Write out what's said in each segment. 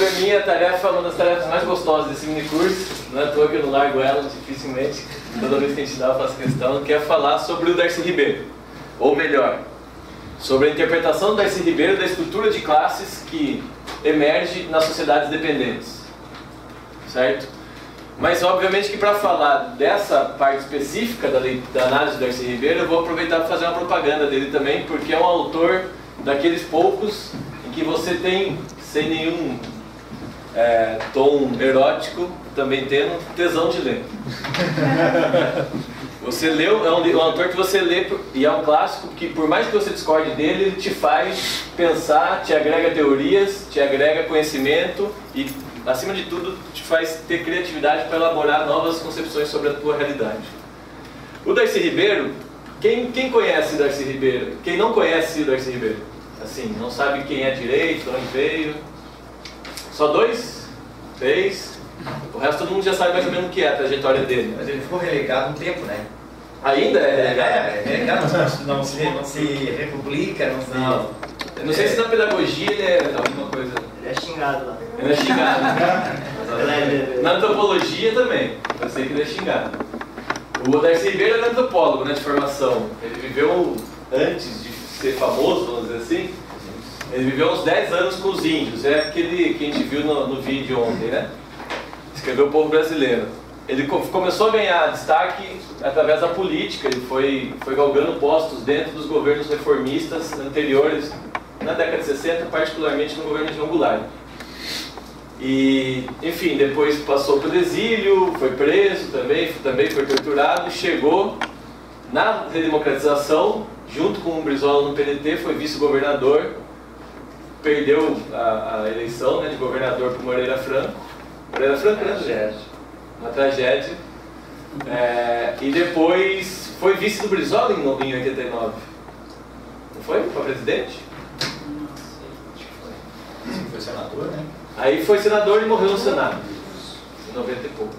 para mim a tarefa é uma das tarefas mais gostosas desse mini curso, não é à toa que eu não largo ela dificilmente, toda vez que a gente dá eu faço questão, que é falar sobre o Darcy Ribeiro, ou melhor, sobre a interpretação do Darcy Ribeiro da estrutura de classes que emerge nas sociedades dependentes, certo? Mas obviamente que para falar dessa parte específica da análise do Darcy Ribeiro, eu vou aproveitar para fazer uma propaganda dele também, porque é um autor daqueles poucos em que você tem, sem nenhum tom erótico, também tendo tesão de ler. Você leu, é um autor que você lê, e é um clássico que por mais que você discorde dele, ele te faz pensar, te agrega teorias, te agrega conhecimento e, acima de tudo, te faz ter criatividade para elaborar novas concepções sobre a tua realidade. O Darcy Ribeiro, quem conhece o Darcy Ribeiro? Quem não conhece o Darcy Ribeiro? Assim, não sabe quem é direito, de onde veio? Só 2? 3? O resto todo mundo já sabe mais ou menos o que é a trajetória dele. Mas ele ficou relegado um tempo, né? Ainda é relegado? Relegado, não se republica, não se... Não. Eu não sei se na pedagogia ele é alguma coisa... Ele é xingado lá. Ele é xingado. Na antropologia também, eu sei que ele é xingado. O Darcy Ribeiro era antropólogo, né, de formação. Ele viveu, antes de ser famoso, vamos dizer assim, ele viveu uns 10 anos com os índios. É aquele que a gente viu no vídeo ontem, né? Escreveu O Povo Brasileiro. Ele começou a ganhar destaque através da política. Ele foi galgando postos dentro dos governos reformistas anteriores, na década de 60, particularmente no governo de João Goulart. E, enfim, depois passou pelo exílio, foi preso também foi torturado, chegou na redemocratização, junto com o Brizola no PDT, foi vice-governador, perdeu a eleição, né, de governador para Moreira Franco. Moreira Franco, né? Uma tragédia. E depois foi vice do Brizola em 89. Não foi? Para presidente? Foi senador, né? Aí foi senador e morreu no Senado, em 90 e pouco.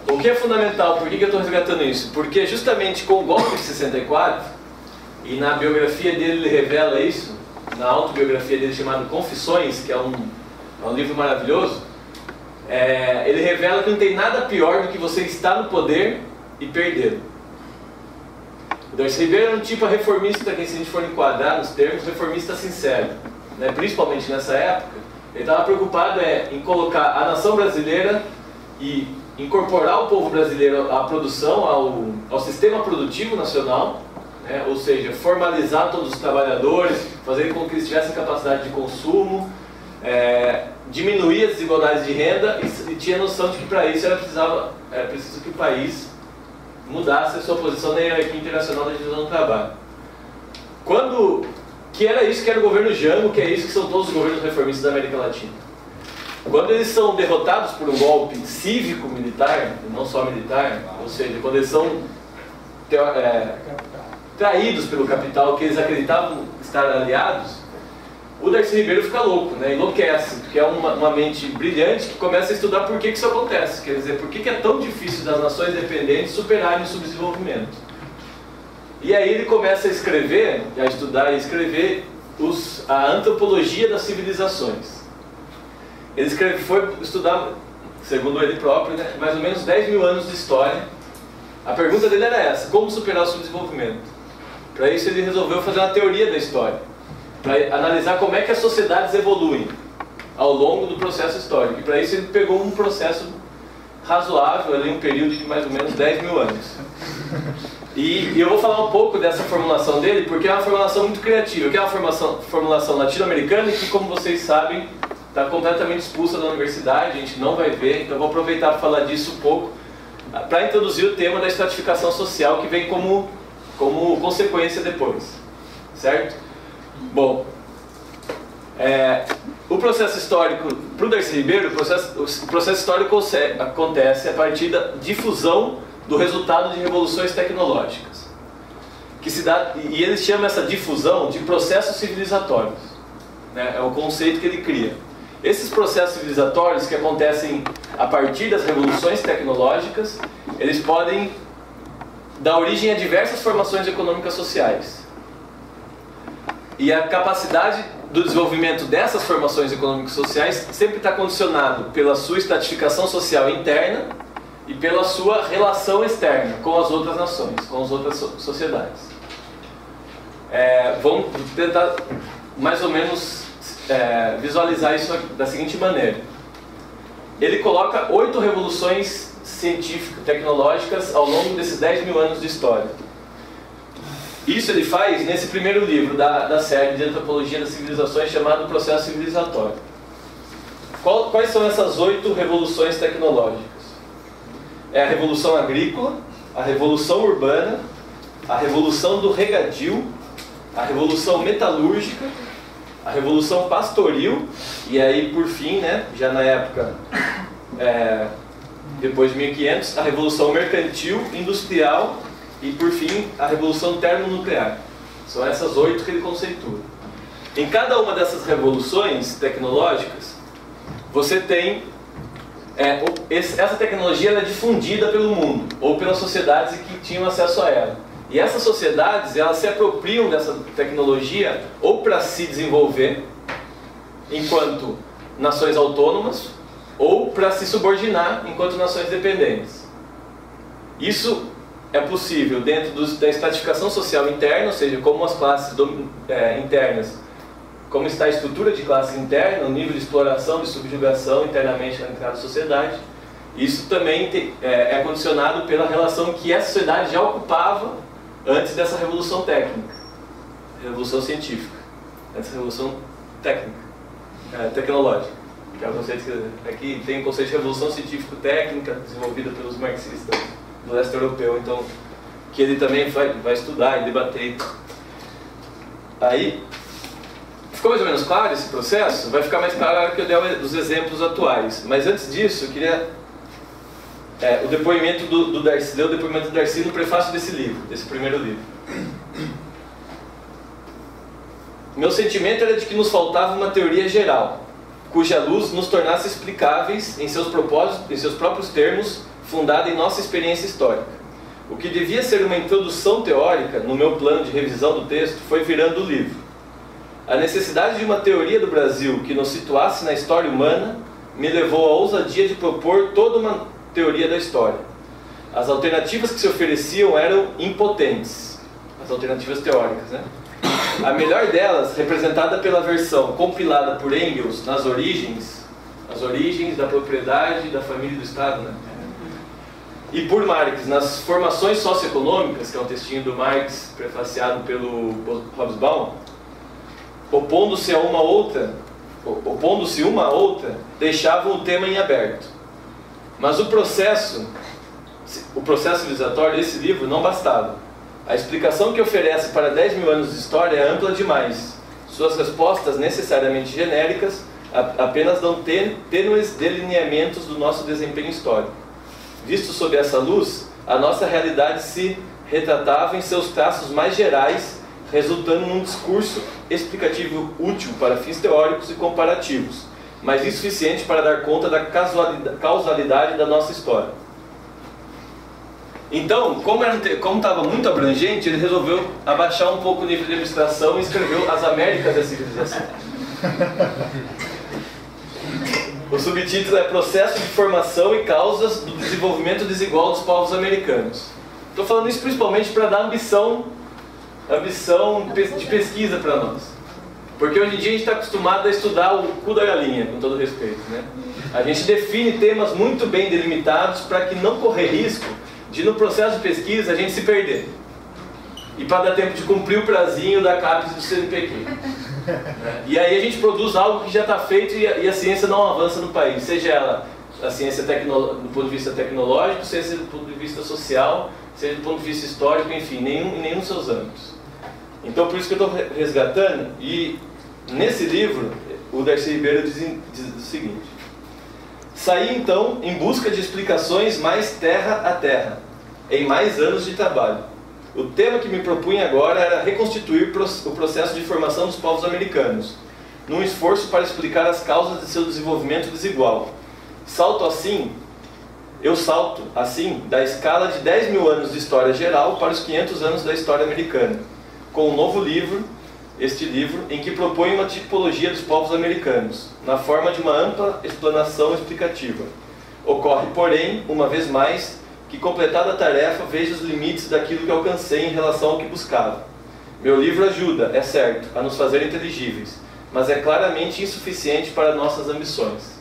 O que é fundamental, por que eu estou resgatando isso? Porque justamente com o golpe de 64, e na biografia dele ele revela isso, na autobiografia dele chamada Confissões, que é um livro maravilhoso, ele revela que não tem nada pior do que você estar no poder e perder. O Darcy Ribeiro era um tipo reformista, que se a gente for enquadrar nos termos, reformista sincero, né? Principalmente nessa época. Ele estava preocupado em colocar a nação brasileira e incorporar o povo brasileiro à produção, ao sistema produtivo nacional, né? Ou seja, formalizar todos os trabalhadores, fazer com que eles tivessem capacidade de consumo, diminuir as desigualdades de renda e tinha noção de que para isso era preciso que o país mudasse a sua posição na hierarquia internacional da divisão do trabalho. Que era isso que era o governo Jango, que é isso que são todos os governos reformistas da América Latina. Quando eles são derrotados por um golpe cívico-militar, não só militar, ou seja, quando eles são traídos pelo capital que eles acreditavam estar aliados, o Darcy Ribeiro fica louco, né? Enlouquece, porque é uma mente brilhante que começa a estudar por que isso acontece. Quer dizer, por que é tão difícil das nações dependentes superarem o subdesenvolvimento. E aí ele começa a escrever, a estudar e escrever a antropologia das civilizações. Ele foi estudar, segundo ele próprio, né, mais ou menos 10 mil anos de história. A pergunta dele era essa: como superar o subdesenvolvimento? Para isso ele resolveu fazer uma teoria da história, para analisar como é que as sociedades evoluem ao longo do processo histórico. E para isso ele pegou um processo razoável, ali, um período de mais ou menos 10 mil anos. E eu vou falar um pouco dessa formulação dele, porque é uma formulação muito criativa, que é uma formulação latino-americana e que, como vocês sabem, está completamente expulsa da universidade, a gente não vai ver, então eu vou aproveitar para falar disso um pouco, para introduzir o tema da estratificação social, que vem como consequência depois, certo? Bom, o processo histórico, para o Darcy Ribeiro, o processo histórico acontece a partir da difusão do resultado de revoluções tecnológicas, e ele chama essa difusão de processos civilizatórios, né? É o conceito que ele cria. Esses processos civilizatórios que acontecem a partir das revoluções tecnológicas, eles podem dar origem a diversas formações econômicas sociais. E a capacidade do desenvolvimento dessas formações econômicas e sociais sempre está condicionado pela sua estratificação social interna e pela sua relação externa com as outras nações, com as outras sociedades. Vamos tentar mais ou menos visualizar isso da seguinte maneira. Ele coloca 8 revoluções científicas, tecnológicas ao longo desses 10 mil anos de história. Isso ele faz nesse primeiro livro da série de Antropologia das Civilizações, chamado Processo Civilizatório. Quais são essas 8 revoluções tecnológicas? É a Revolução Agrícola, a Revolução Urbana, a Revolução do Regadio, a Revolução Metalúrgica, a Revolução Pastoril, e aí, por fim, né, já na época, depois de 1500, a Revolução Mercantil, Industrial, e, por fim, a Revolução Termonuclear. São essas 8 que ele conceitua. Em cada uma dessas revoluções tecnológicas, você tem... essa tecnologia ela é difundida pelo mundo, ou pelas sociedades que tinham acesso a ela. E essas sociedades, elas se apropriam dessa tecnologia ou para se desenvolver enquanto nações autônomas, ou para se subordinar enquanto nações dependentes. Isso é possível dentro da estratificação social interna, ou seja, como as classes internas, como está a estrutura de classe interna, o nível de exploração, de subjugação internamente na cada sociedade. Isso também é condicionado pela relação que essa sociedade já ocupava antes dessa revolução técnica, revolução científica, essa revolução tecnológica. Que é o conceito que aqui tem o conceito de revolução científico-técnica desenvolvida pelos marxistas do leste europeu, então, que ele também vai estudar e debater. Aí, ficou mais ou menos claro esse processo? Vai ficar mais claro na hora que eu der os exemplos atuais. Mas antes disso, eu queria o depoimento do Darcy, ler o depoimento do Darcy no prefácio desse livro, desse primeiro livro. Meu sentimento era de que nos faltava uma teoria geral, cuja luz nos tornasse explicáveis em seus propósitos, em seus próprios termos, fundada em nossa experiência histórica. O que devia ser uma introdução teórica, no meu plano de revisão do texto, foi virando o livro. A necessidade de uma teoria do Brasil que nos situasse na história humana me levou à ousadia de propor toda uma teoria da história. As alternativas que se ofereciam eram impotentes, as alternativas teóricas, né? A melhor delas, representada pela versão compilada por Engels nas origens, as origens da propriedade, da família e do Estado, né? E por Marx, nas formações socioeconômicas, que é um textinho do Marx, prefaciado pelo Hobsbawm, opondo-se uma a outra, deixavam o tema em aberto. Mas o processo civilizatório desse livro não bastava. A explicação que oferece para 10 mil anos de história é ampla demais. Suas respostas, necessariamente genéricas, apenas dão tênues delineamentos do nosso desempenho histórico. Visto sob essa luz, a nossa realidade se retratava em seus traços mais gerais, resultando num discurso explicativo útil para fins teóricos e comparativos, mas insuficiente para dar conta da causalidade da nossa história. Então, como estava muito abrangente, ele resolveu abaixar um pouco o nível de abstração e escreveu As Américas da Civilização. O subtítulo é Processo de Formação e Causas do Desenvolvimento Desigual dos Povos Americanos. Estou falando isso principalmente para dar ambição de pesquisa para nós. Porque hoje em dia a gente está acostumado a estudar o cu da galinha, com todo respeito, né? A gente define temas muito bem delimitados para que não correr risco de, no processo de pesquisa, a gente se perder. E para dar tempo de cumprir o prazinho da CAPES e do CNPq. E aí a gente produz algo que já está feito e a ciência não avança no país, seja ela a ciência do ponto de vista tecnológico, seja do ponto de vista social, seja do ponto de vista histórico, enfim, em nenhum dos seus âmbitos. Então por isso que eu estou resgatando, e nesse livro o Darcy Ribeiro diz o seguinte: saí então em busca de explicações mais terra a terra, em mais anos de trabalho. O tema que me propunha agora era reconstituir o processo de formação dos povos americanos, num esforço para explicar as causas de seu desenvolvimento desigual. Eu salto, assim, da escala de 10 mil anos de história geral para os 500 anos da história americana, com um novo livro, este livro, em que propõe uma tipologia dos povos americanos, na forma de uma ampla explanação explicativa. Ocorre, porém, uma vez mais, que completada a tarefa, vejo os limites daquilo que alcancei em relação ao que buscava. Meu livro ajuda, é certo, a nos fazer inteligíveis, mas é claramente insuficiente para nossas ambições.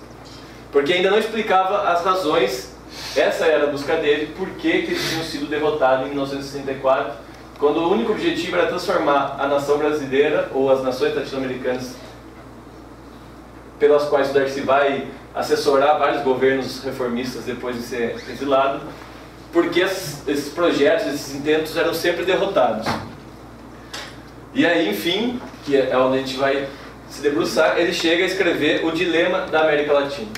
Porque ainda não explicava as razões, essa era a busca dele, por que eles tinham sido derrotados em 1964, quando o único objetivo era transformar a nação brasileira, ou as nações latino-americanas, pelas quais o Darcy vai assessorar vários governos reformistas depois de ser exilado, porque esses projetos, esses intentos eram sempre derrotados. E aí, enfim, que é onde a gente vai se debruçar, ele chega a escrever O Dilema da América Latina,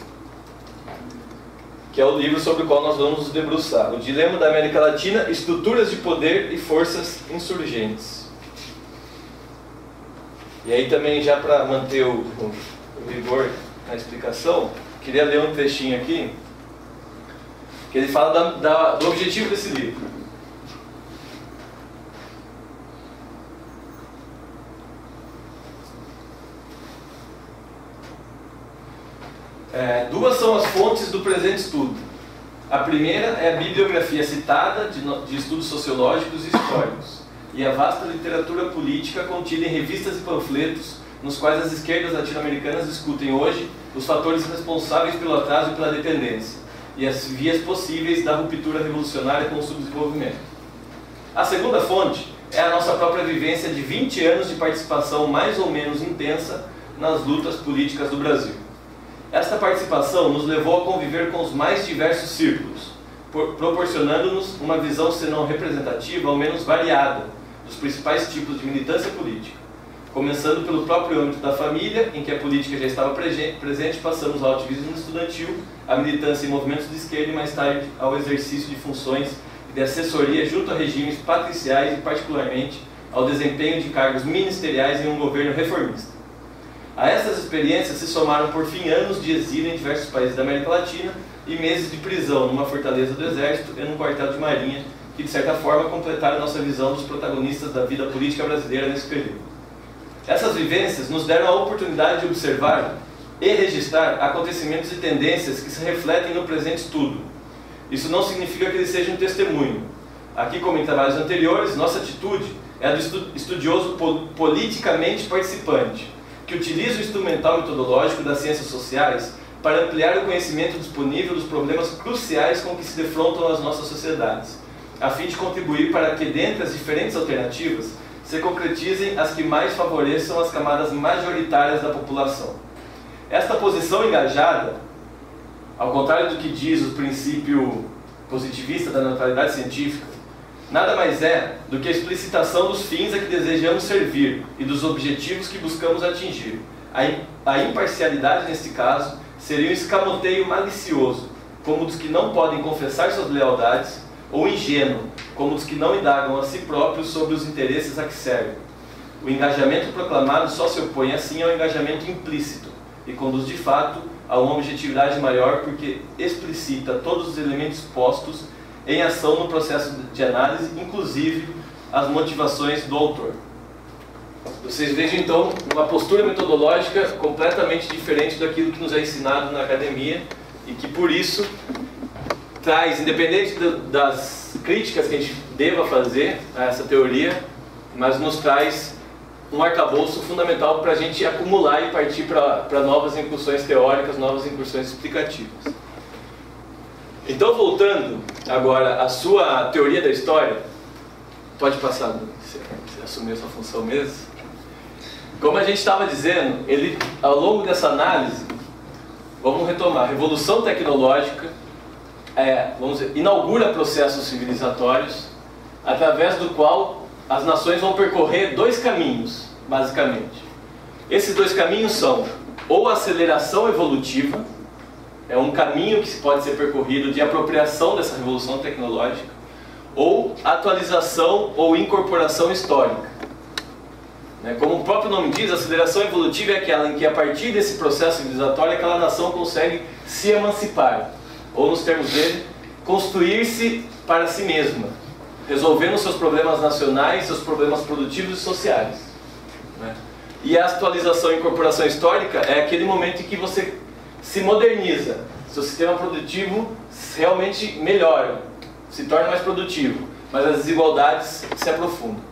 que é o livro sobre o qual nós vamos nos debruçar. O Dilema da América Latina, Estruturas de Poder e Forças Insurgentes. E aí também, já para manter o rigor na explicação, queria ler um trechinho aqui, que ele fala do objetivo desse livro. Duas são as fontes do presente estudo. A primeira é a bibliografia citada de estudos sociológicos e históricos, e a vasta literatura política contida em revistas e panfletos, nos quais as esquerdas latino-americanas discutem hoje os fatores responsáveis pelo atraso e pela dependência, e as vias possíveis da ruptura revolucionária com o subdesenvolvimento. A segunda fonte é a nossa própria vivência de 20 anos de participação mais ou menos intensa nas lutas políticas do Brasil. Esta participação nos levou a conviver com os mais diversos círculos, proporcionando-nos uma visão, se não representativa, ao menos variada, dos principais tipos de militância política. Começando pelo próprio âmbito da família, em que a política já estava presente, passamos ao ativismo estudantil, à militância em movimentos de esquerda e mais tarde ao exercício de funções de assessoria junto a regimes patriciais e particularmente ao desempenho de cargos ministeriais em um governo reformista. A essas experiências se somaram por fim anos de exílio em diversos países da América Latina e meses de prisão numa fortaleza do exército e num quartel de marinha, que de certa forma completaram nossa visão dos protagonistas da vida política brasileira nesse período. Essas vivências nos deram a oportunidade de observar e registrar acontecimentos e tendências que se refletem no presente estudo. Isso não significa que eles sejam um testemunho. Aqui, como em trabalhos anteriores, nossa atitude é a do estudioso politicamente participante, que utiliza o instrumental metodológico das ciências sociais para ampliar o conhecimento disponível dos problemas cruciais com que se defrontam as nossas sociedades, a fim de contribuir para que, dentre as diferentes alternativas, se concretizem as que mais favoreçam as camadas majoritárias da população. Esta posição engajada, ao contrário do que diz o princípio positivista da neutralidade científica, nada mais é do que a explicitação dos fins a que desejamos servir e dos objetivos que buscamos atingir. A imparcialidade, neste caso, seria um escamoteio malicioso, como dos que não podem confessar suas lealdades, ou ingênuo, como dos que não indagam a si próprios sobre os interesses a que servem. O engajamento proclamado só se opõe assim ao engajamento implícito e conduz de fato a uma objetividade maior porque explicita todos os elementos postos em ação no processo de análise, inclusive as motivações do autor. Vocês vejam então uma postura metodológica completamente diferente daquilo que nos é ensinado na academia e que por isso traz, independente das críticas que a gente deva fazer a essa teoria, mas nos traz um arcabouço fundamental para a gente acumular e partir para novas incursões teóricas, novas incursões explicativas. Então, voltando agora à sua teoria da história, pode passar, você assumiu essa função mesmo? Como a gente estava dizendo, ele, ao longo dessa análise, vamos retomar, a revolução tecnológica, vamos dizer, inaugura processos civilizatórios, através do qual as nações vão percorrer dois caminhos, basicamente. Esses dois caminhos são ou a aceleração evolutiva, é um caminho que pode ser percorrido de apropriação dessa revolução tecnológica, ou atualização ou incorporação histórica. Como o próprio nome diz, a aceleração evolutiva é aquela em que, a partir desse processo civilizatório, aquela nação consegue se emancipar, ou, nos termos dele, construir-se para si mesma, resolvendo seus problemas nacionais, seus problemas produtivos e sociais. né? E a atualização e incorporação histórica é aquele momento em que você se moderniza, seu sistema produtivo realmente melhora, se torna mais produtivo, mas as desigualdades se aprofundam,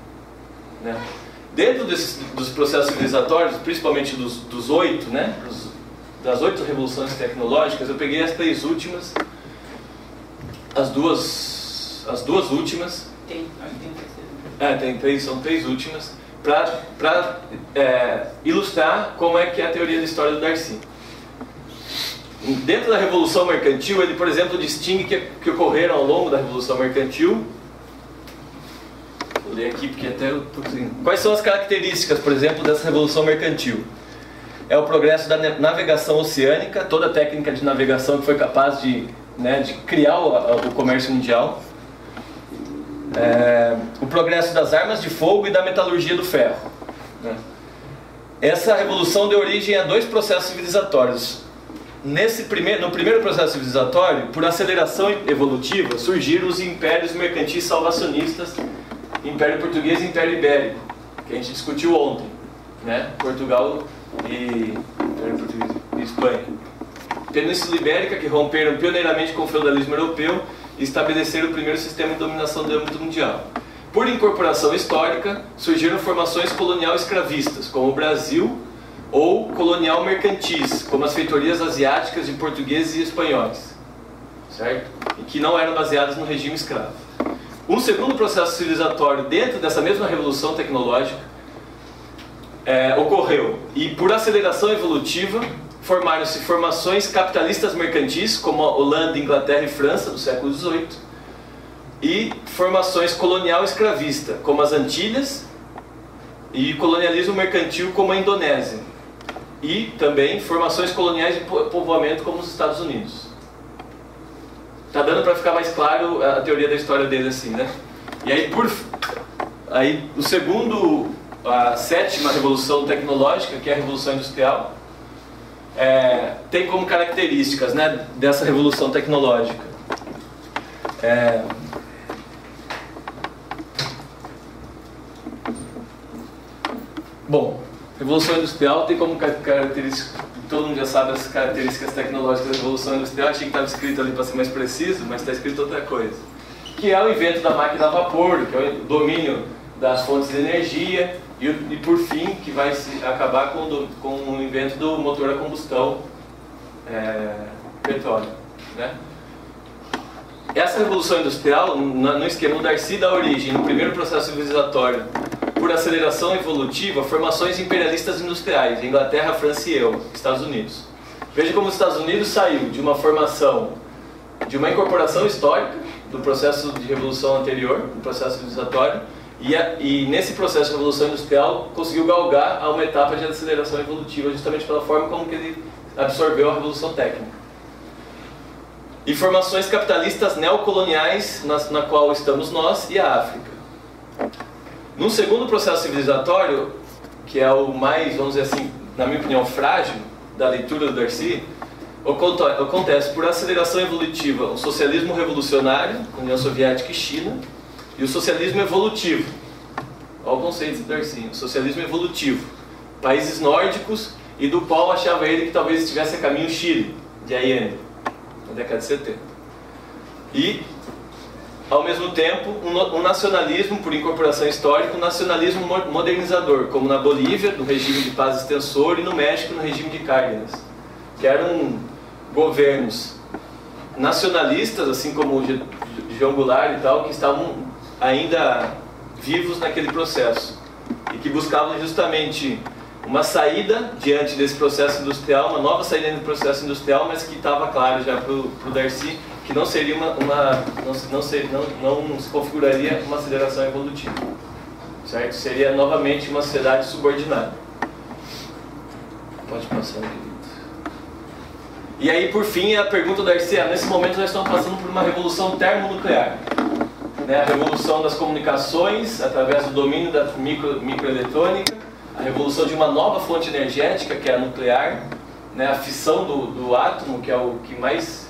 né? Dentro dos processos civilizatórios, principalmente dos 8, né? Das 8 revoluções tecnológicas, eu peguei as 3 últimas, as duas últimas. São 3 últimas, para ilustrar como é que é a teoria da história do Darcy. Dentro da Revolução Mercantil, ele, por exemplo, distingue que ocorreram ao longo da Revolução Mercantil. Vou ler aqui porque até eu tô... Quais são as características, por exemplo, dessa Revolução Mercantil? É o progresso da navegação oceânica, toda a técnica de navegação que foi capaz de criar o comércio mundial. O progresso das armas de fogo e da metalurgia do ferro, né? Essa revolução deu origem a 2 processos civilizatórios. No primeiro processo civilizatório, por aceleração evolutiva, surgiram os impérios mercantis salvacionistas, Império Português e Império Ibérico, que a gente discutiu ontem, né? Portugal e Império Português e Espanha. Península Ibérica, que romperam pioneiramente com o feudalismo europeu e estabeleceram o primeiro sistema de dominação do âmbito mundial. Por incorporação histórica, surgiram formações colonial escravistas, como o Brasil, ou colonial mercantis, como as feitorias asiáticas de portugueses e espanhóis, certo? E que não eram baseadas no regime escravo. Um segundo processo civilizatório dentro dessa mesma revolução tecnológica ocorreu, e por aceleração evolutiva formaram-se formações capitalistas mercantis, como a Holanda, Inglaterra e França, do século XVIII, e formações colonial escravista, como as Antilhas, e colonialismo mercantil, como a Indonésia, e também formações coloniais de povoamento, como os Estados Unidos. Tá dando para ficar mais claro a teoria da história dele assim, né? E aí, a 7ª revolução tecnológica, que é a Revolução Industrial, tem como características, né, dessa revolução tecnológica. Bom, Revolução Industrial tem como característica, todo mundo já sabe as características tecnológicas da Revolução Industrial, achei que estava escrito ali para ser mais preciso, mas está escrito outra coisa. Que é o invento da máquina a vapor, que é o domínio das fontes de energia, e por fim, que vai acabar com o invento do motor a combustão, petróleo, né? Essa Revolução Industrial, no esquema do Darcy, dá origem, no primeiro processo civilizatório, por aceleração evolutiva, formações imperialistas industriais, Inglaterra, França e Estados Unidos. Veja como os Estados Unidos saiu de uma formação, de uma incorporação histórica, do processo de revolução anterior, do processo civilizatório, e nesse processo de revolução industrial conseguiu galgar a uma etapa de aceleração evolutiva, justamente pela forma como que ele absorveu a revolução técnica. E formações capitalistas neocoloniais, na qual estamos nós e a África. Num segundo processo civilizatório, que é o mais, vamos dizer assim, na minha opinião, frágil da leitura do Darcy, acontece por aceleração evolutiva o socialismo revolucionário, União Soviética e China, e o socialismo evolutivo. Olha o conceito do Darcy, o socialismo evolutivo. Países nórdicos, e do qual achava ele que talvez estivesse a caminho Chile, de Allende, na década de 70. E, ao mesmo tempo, um nacionalismo por incorporação histórica, um nacionalismo modernizador, como na Bolívia, no regime de paz extensor, e no México, no regime de Cárdenas, que eram governos nacionalistas, assim como o de João Goulart e tal, que estavam ainda vivos naquele processo e que buscavam justamente uma saída diante desse processo industrial, uma nova saída do processo industrial, mas que estava claro já para o Darcy que não seria não se configuraria uma aceleração evolutiva, certo? Seria novamente uma sociedade subordinada. Pode passar, querido. E aí, por fim, a pergunta do Darcy é: nesse momento nós estamos passando por uma revolução termonuclear, né? A revolução das comunicações através do domínio da microeletrônica, a revolução de uma nova fonte energética, que é a nuclear, né? A fissão do átomo, que é o que mais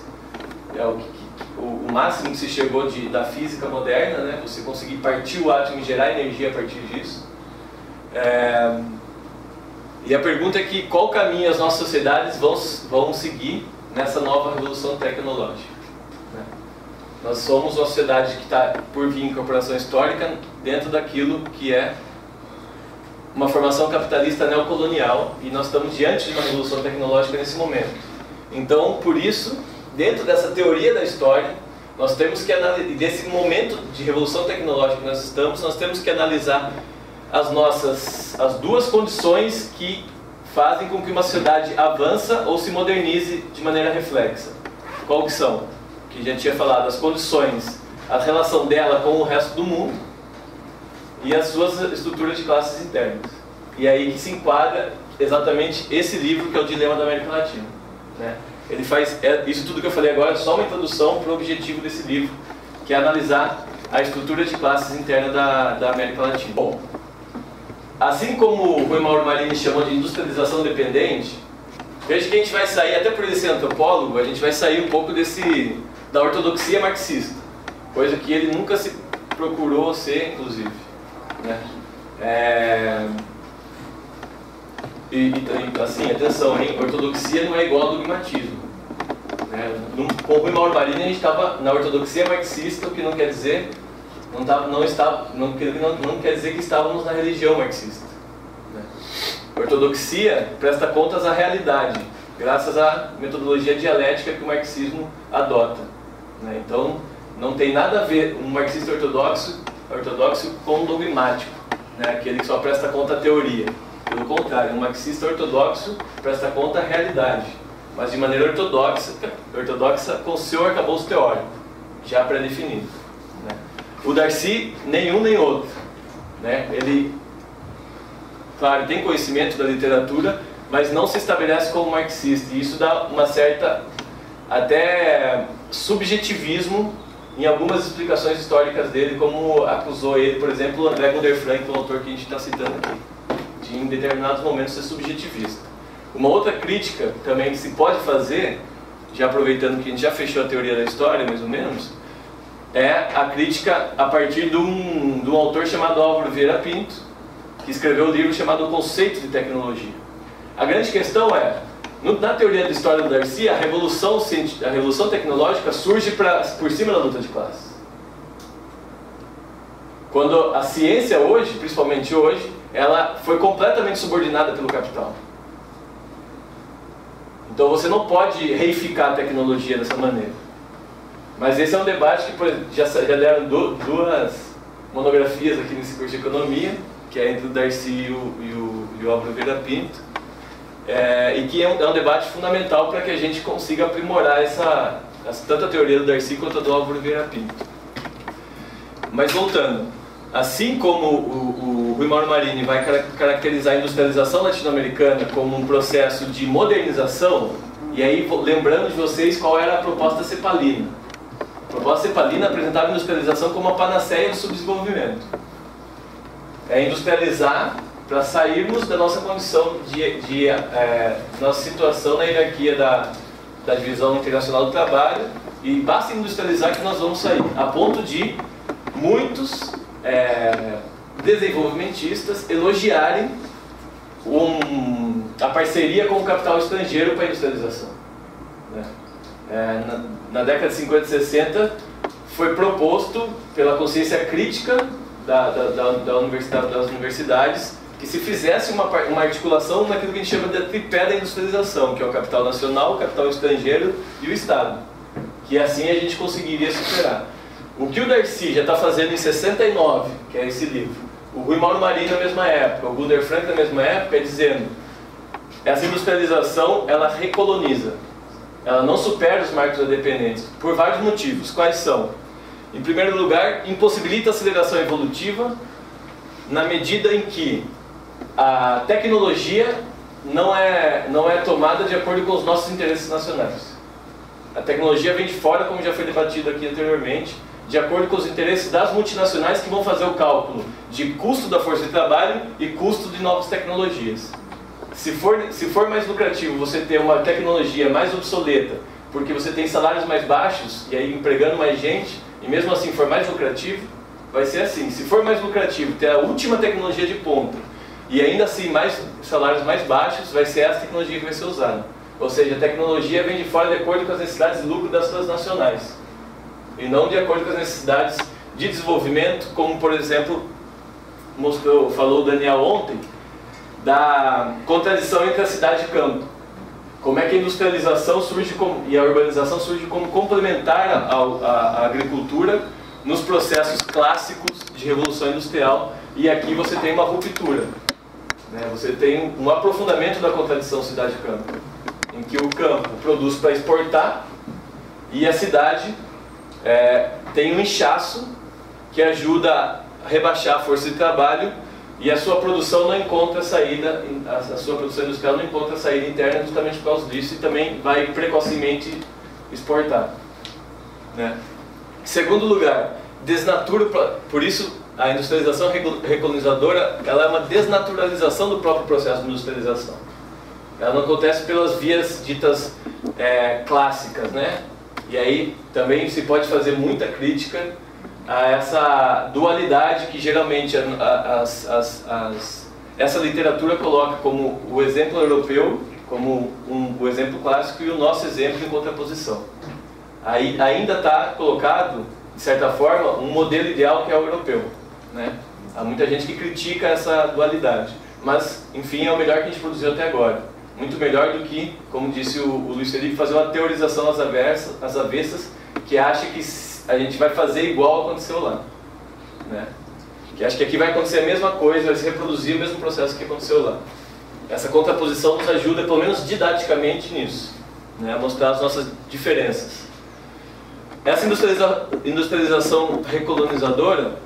o máximo que se chegou da física moderna, né? Você conseguir partir o átomo e gerar energia a partir disso. E a pergunta é que qual caminho as nossas sociedades vão seguir nessa nova revolução tecnológica. Né? Nós somos uma sociedade que está por vir incorporação histórica dentro daquilo que é uma formação capitalista neocolonial, e nós estamos diante de uma revolução tecnológica nesse momento. Então, por isso, dentro dessa teoria da história, nós temos que analisar, desse momento de revolução tecnológica que nós estamos, nós temos que analisar as duas condições que fazem com que uma sociedade avança ou se modernize de maneira reflexa. Qual que são? Que a gente tinha falado, as condições, a relação dela com o resto do mundo e as suas estruturas de classes internas. E aí que se enquadra exatamente esse livro que é o Dilema da América Latina. Né? Ele faz isso tudo que eu falei agora é só uma introdução para o objetivo desse livro, que é analisar a estrutura de classes interna da América Latina. Bom, assim como o Rui Mauro Marini chamou de industrialização dependente, veja que a gente vai sair, até por ele ser antropólogo, a gente vai sair um pouco da ortodoxia marxista, coisa que ele nunca se procurou ser, inclusive. Né? Assim, atenção, hein? Ortodoxia não é igual a dogmatismo. Né? Com o Rui Mauro Marini a gente estava na ortodoxia marxista, o que não quer dizer não quer dizer que estávamos na religião marxista. Né? Ortodoxia presta contas à realidade, graças à metodologia dialética que o marxismo adota. Né? Então, não tem nada a ver um marxista ortodoxo com um dogmático, né? Aquele que só presta conta à teoria. Pelo contrário, um marxista ortodoxo presta conta à realidade, mas de maneira ortodoxa com o seu arcabouço teórico, já pré-definido. Né? O Darcy, nenhum nem outro. Né? Ele, claro, tem conhecimento da literatura, mas não se estabelece como marxista, e isso dá uma certa, até subjetivismo em algumas explicações históricas dele, como acusou ele, por exemplo, o André Gunder Frank, o autor que a gente está citando aqui, de em determinados momentos ser subjetivista. Uma outra crítica também que se pode fazer, já aproveitando que a gente já fechou a teoria da história, mais ou menos, é a crítica a partir de um autor chamado Álvaro Vieira Pinto, que escreveu um livro chamado O Conceito de Tecnologia. A grande questão é, na teoria da história do Darcy, a revolução tecnológica surge por cima da luta de classes. Quando a ciência hoje, principalmente hoje, ela foi completamente subordinada pelo capital. Então você não pode reificar a tecnologia dessa maneira. Mas esse é um debate que já deram duas monografias aqui nesse curso de economia, que é entre o Darcy e o Álvaro Vieira Pinto, e que é um debate fundamental para que a gente consiga aprimorar tanto a teoria do Darcy quanto a do Álvaro Vieira Pinto. Mas voltando, assim como o Rui Mauro Marini vai caracterizar a industrialização latino-americana como um processo de modernização, e aí lembrando de vocês qual era a proposta cepalina. A proposta cepalina apresentava a industrialização como uma panaceia do subdesenvolvimento. É industrializar para sairmos da nossa condição nossa situação na hierarquia da divisão internacional do trabalho, e basta industrializar que nós vamos sair, a ponto de muitos desenvolvimentistas elogiarem a parceria com o capital estrangeiro para a industrialização. Né? Na década de 50 e 60 foi proposto pela consciência crítica das universidades que se fizesse uma articulação naquilo que a gente chama de tripé da industrialização, que é o capital nacional, o capital estrangeiro e o Estado, que assim a gente conseguiria superar. O que o Darcy já está fazendo em 69, que é esse livro, o Rui Mauro Marini na mesma época, o Gunder Frank na mesma época, é dizendo essa industrialização, ela recoloniza, ela não supera os marcos da dependência, por vários motivos. Quais são? Em primeiro lugar, impossibilita a aceleração evolutiva, na medida em que a tecnologia não é tomada de acordo com os nossos interesses nacionais. A tecnologia vem de fora, como já foi debatido aqui anteriormente, de acordo com os interesses das multinacionais que vão fazer o cálculo de custo da força de trabalho e custo de novas tecnologias. Se for mais lucrativo você ter uma tecnologia mais obsoleta, porque você tem salários mais baixos, e aí empregando mais gente, e mesmo assim for mais lucrativo, vai ser assim. Se for mais lucrativo ter a última tecnologia de ponta, e ainda assim salários mais baixos, vai ser essa tecnologia que vai ser usada. Ou seja, a tecnologia vem de fora de acordo com as necessidades de lucro das transnacionais, e não de acordo com as necessidades de desenvolvimento, como por exemplo, falou o Daniel ontem, da contradição entre a cidade e campo. Como é que a industrialização e a urbanização surge como complementar à agricultura nos processos clássicos de revolução industrial, e aqui você tem uma ruptura, né? Você tem um aprofundamento da contradição cidade-campo, em que o campo produz para exportar e a cidade tem um inchaço que ajuda a rebaixar a força de trabalho, e a sua produção não encontra saída, a sua produção industrial não encontra saída interna justamente por causa disso, e também vai precocemente exportar, né? Segundo lugar, desnatura, por isso a industrialização recolonizadora, ela é uma desnaturalização do próprio processo de industrialização. Ela não acontece pelas vias ditas clássicas, né? E aí também se pode fazer muita crítica a essa dualidade que geralmente essa literatura coloca como o exemplo europeu, como o exemplo clássico, e o nosso exemplo em contraposição. Aí ainda está colocado, de certa forma, um modelo ideal que é o europeu, né? Há muita gente que critica essa dualidade, mas, enfim, é o melhor que a gente produziu até agora. Muito melhor do que, como disse o Luiz Felipe, fazer uma teorização às avessas, que acha que a gente vai fazer igual aconteceu lá, né? Que acha que aqui vai acontecer a mesma coisa, vai se reproduzir o mesmo processo que aconteceu lá. Essa contraposição nos ajuda, pelo menos didaticamente, nisso, né? A mostrar as nossas diferenças. Essa industrialização recolonizadora,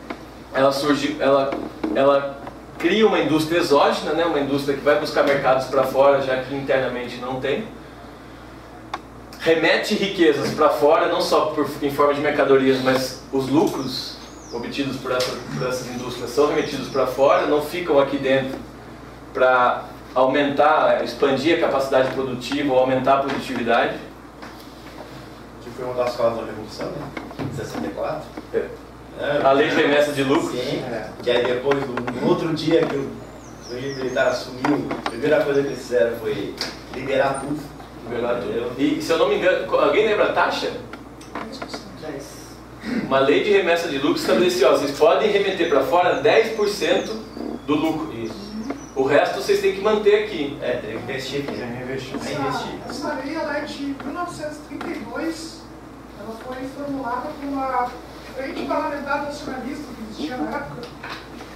ela cria uma indústria exógena, né? Uma indústria que vai buscar mercados para fora, já que internamente não tem. Remete riquezas para fora, não só em forma de mercadorias, mas os lucros obtidos por essas indústrias são remetidos para fora, não ficam aqui dentro para aumentar, expandir a capacidade produtiva ou aumentar a produtividade. Que foi uma das causas da Revolução, né? Em 64. A lei de remessa de lucro. Sim, que aí depois, no outro dia que o regime militar assumiu, a primeira coisa que eles fizeram foi liberar tudo. E, se eu não me engano, alguém lembra a taxa? 10. Uma lei de remessa de lucro estabelecia, vocês podem remeter para fora 10% do lucro. Isso. O resto vocês têm que manter aqui. Tem que investir aqui. Essa lei ela é de 1932, ela foi formulada por uma frente parlamentar nacionalista que existia na época,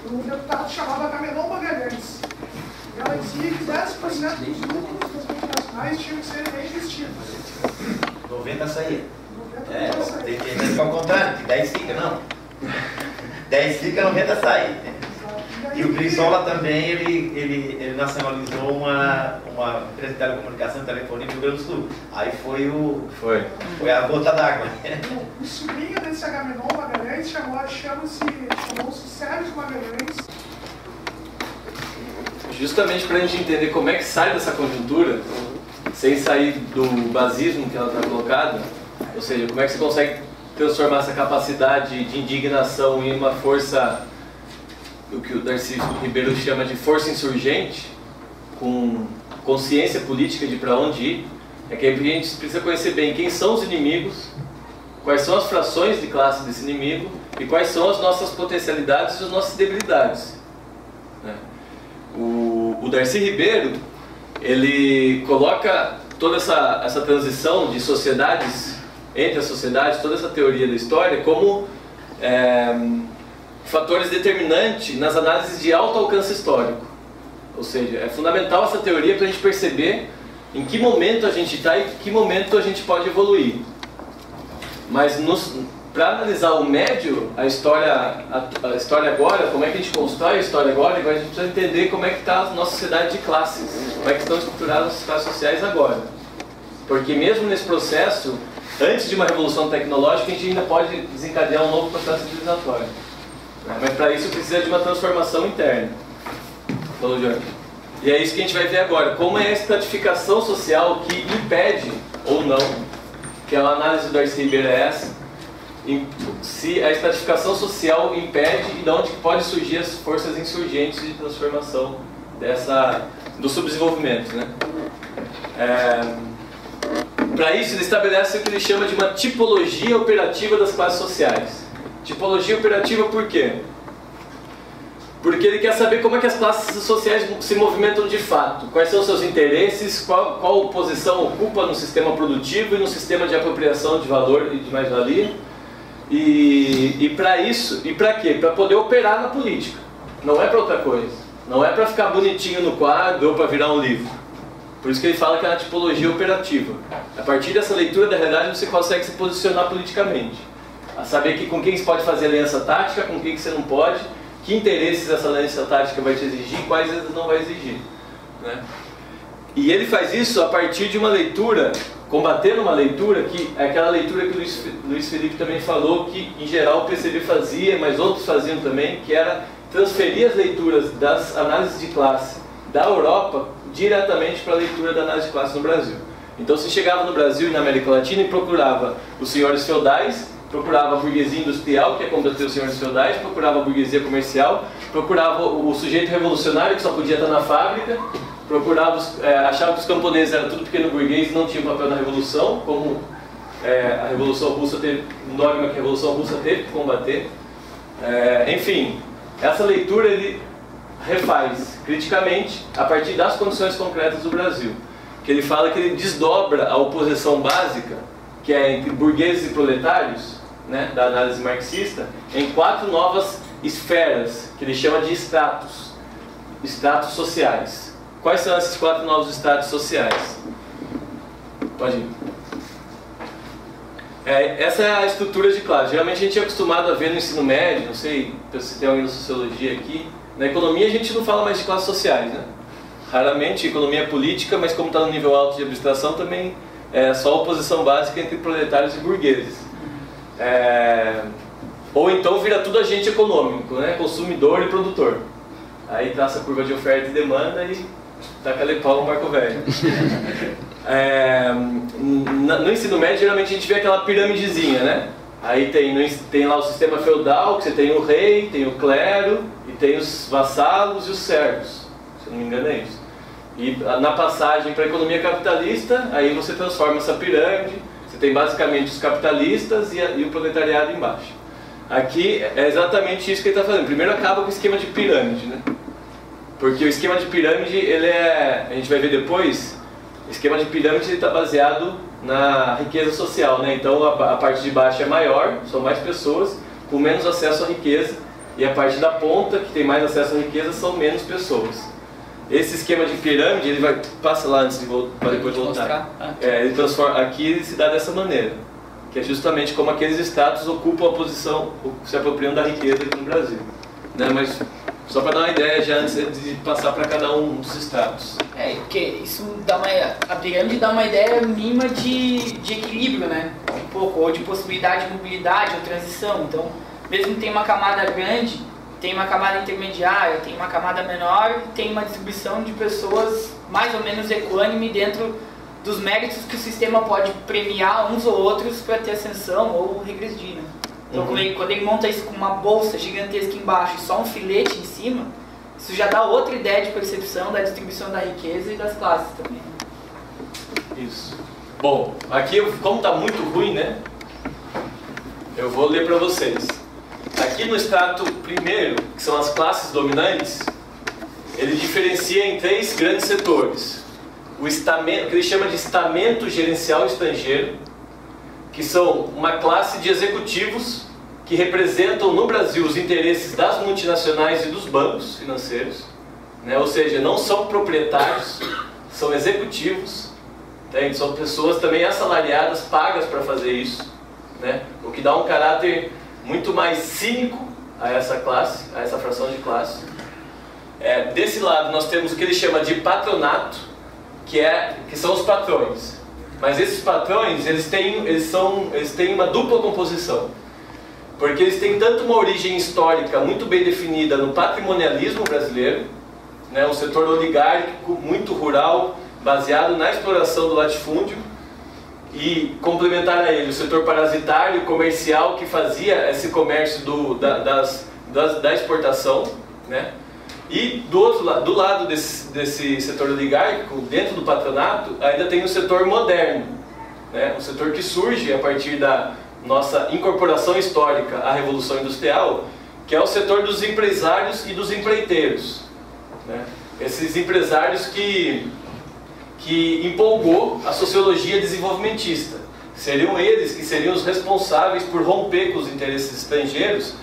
um deputado chamado Agamenon Magalhães. E ela dizia que 10% dos lucros das multinacionais tinham que ser reinvestidos. 90 saía. 90 tem que ficar ao contrário, que 10 fica, não. 10 fica, 90 sai. E o Brizola também, ele nacionalizou uma empresa de telecomunicação e telefonia no Rio Grande do Sul. Aí foi a gota d'água. O sobrinho desse Agamenon Magalhães chamou-se Sérgio Magalhães. Justamente para a gente entender como é que sai dessa conjuntura, sem sair do basismo que ela está colocada, ou seja, como é que você consegue transformar essa capacidade de indignação em uma força, o que o Darcy Ribeiro chama de força insurgente, com consciência política de para onde ir, é que a gente precisa conhecer bem quem são os inimigos, quais são as frações de classe desse inimigo e quais são as nossas potencialidades e as nossas debilidades, né? O Darcy Ribeiro, ele coloca toda essa transição de sociedades, entre as sociedades, toda essa teoria da história, como fatores determinantes nas análises de alto alcance histórico. Ou seja, é fundamental essa teoria para a gente perceber em que momento a gente está e em que momento a gente pode evoluir. Mas para analisar o médio, a história agora, como é que a gente constrói a história agora, a gente precisa entender como é que está a nossa sociedade de classes, como é que estão estruturadas as classes sociais agora. Porque mesmo nesse processo, antes de uma revolução tecnológica, a gente ainda pode desencadear um novo processo civilizatório. Mas para isso precisa de uma transformação interna. Falou, Jorge. E é isso que a gente vai ver agora. Como é a estratificação social que impede, ou não, que a análise do Darcy Ribeiro é essa, se a estratificação social impede e de onde pode surgir as forças insurgentes de transformação do subdesenvolvimento, né? Para isso, ele estabelece o que ele chama de uma tipologia operativa das classes sociais. Tipologia operativa por quê? Porque ele quer saber como é que as classes sociais se movimentam de fato, quais são os seus interesses, qual posição ocupa no sistema produtivo e no sistema de apropriação de valor e de mais-valia. E para isso, e para quê? Para poder operar na política. Não é para outra coisa. Não é para ficar bonitinho no quadro ou para virar um livro. Por isso que ele fala que é uma tipologia operativa. A partir dessa leitura da realidade você consegue se posicionar politicamente. A saber com quem você pode fazer aliança tática, com quem você não pode, que interesses essa aliança tática vai te exigir e quais não vai exigir, né? E ele faz isso a partir de uma leitura, combatendo uma leitura que é aquela leitura que o Luiz Felipe também falou, que em geral o PCB fazia, mas outros faziam também, que era transferir as leituras das análises de classe da Europa diretamente para a leitura da análise de classe no Brasil. Então se chegava no Brasil e na América Latina e procurava os senhores feudais, procurava a burguesia industrial, que é combater os senhores feudais, procurava a burguesia comercial, procurava o sujeito revolucionário, que só podia estar na fábrica, procurava achava que os camponeses eram tudo pequeno burguês e não tinham papel na revolução, como a Revolução Russa teve, um dogma que a Revolução Russa teve que combater. Enfim, essa leitura ele refaz criticamente a partir das condições concretas do Brasil, que ele fala que ele desdobra a oposição básica, que é entre burgueses e proletários, né, da análise marxista, em 4 novas esferas, que ele chama de estratos sociais. Quais são esses 4 novos estratos sociais? Pode ir. Essa é a estrutura de classe. Geralmente a gente é acostumado a ver no ensino médio, não sei se tem alguém da sociologia aqui. Na economia a gente não fala mais de classes sociais, né? Raramente economia política, mas como está no nível alto de abstração também é só oposição básica entre proletários e burgueses. Ou então vira tudo agente econômico, né? Consumidor e produtor. Aí traça a curva de oferta e demanda e taca-lhe pau no barco velho. No ensino médio geralmente a gente vê aquela piramidezinha, né? Aí tem lá o sistema feudal, que você tem o rei, tem o clero, e tem os vassalos e os servos, se não me engano é isso. E na passagem para a economia capitalista, aí você transforma essa pirâmide, você tem basicamente os capitalistas e o proletariado embaixo. Aqui é exatamente isso que ele está fazendo. Primeiro acaba com o esquema de pirâmide, né? Porque o esquema de pirâmide, a gente vai ver depois, o esquema de pirâmide está baseado na riqueza social, né? Então a parte de baixo é maior, são mais pessoas com menos acesso à riqueza, e a parte da ponta, que tem mais acesso à riqueza, são menos pessoas. Esse esquema de pirâmide, ele passa lá antes para depois voltar. Ele transforma, aqui ele se dá dessa maneira, que é justamente como aqueles estados ocupam a posição, se apropriam da riqueza aqui no Brasil, né? Mas só para dar uma ideia já antes de passar para cada um dos estados. Porque isso dá a pirâmide dá uma ideia mínima de equilíbrio, né? Um pouco, ou de possibilidade de mobilidade ou transição. Então, mesmo que tenha uma camada grande, tem uma camada intermediária, tem uma camada menor, tem uma distribuição de pessoas mais ou menos equânime dentro dos méritos que o sistema pode premiar uns ou outros para ter ascensão ou regredir, né? Então, quando ele monta isso com uma bolsa gigantesca embaixo e só um filete em cima, isso já dá outra ideia de percepção da distribuição da riqueza e das classes também. Isso. Bom, aqui, como está muito ruim, né? Eu vou ler para vocês. Aqui no extrato primeiro, que são as classes dominantes, ele diferencia em 3 grandes setores. O estamento, que ele chama de estamento gerencial estrangeiro, que são uma classe de executivos que representam no Brasil os interesses das multinacionais e dos bancos financeiros, né? Ou seja, não são proprietários, são executivos, entende? São pessoas também assalariadas, pagas para fazer isso, né? O que dá um caráter muito mais cínico a essa classe, a essa fração de classe. Desse lado nós temos o que ele chama de patronato, que são os patrões. Mas esses patrões, eles têm uma dupla composição. Porque eles têm tanto uma origem histórica muito bem definida no patrimonialismo brasileiro, né, um setor oligárquico muito rural, baseado na exploração do latifúndio, e complementar a ele o setor parasitário, comercial, que fazia esse comércio da exportação, né? E do lado desse setor oligárquico, dentro do patronato, ainda tem um setor moderno, né? Um setor que surge a partir da nossa incorporação histórica à Revolução Industrial, que é o setor dos empresários e dos empreiteiros, né? Esses empresários que empolgou a sociologia desenvolvimentista. Seriam eles que seriam os responsáveis por romper com os interesses estrangeiros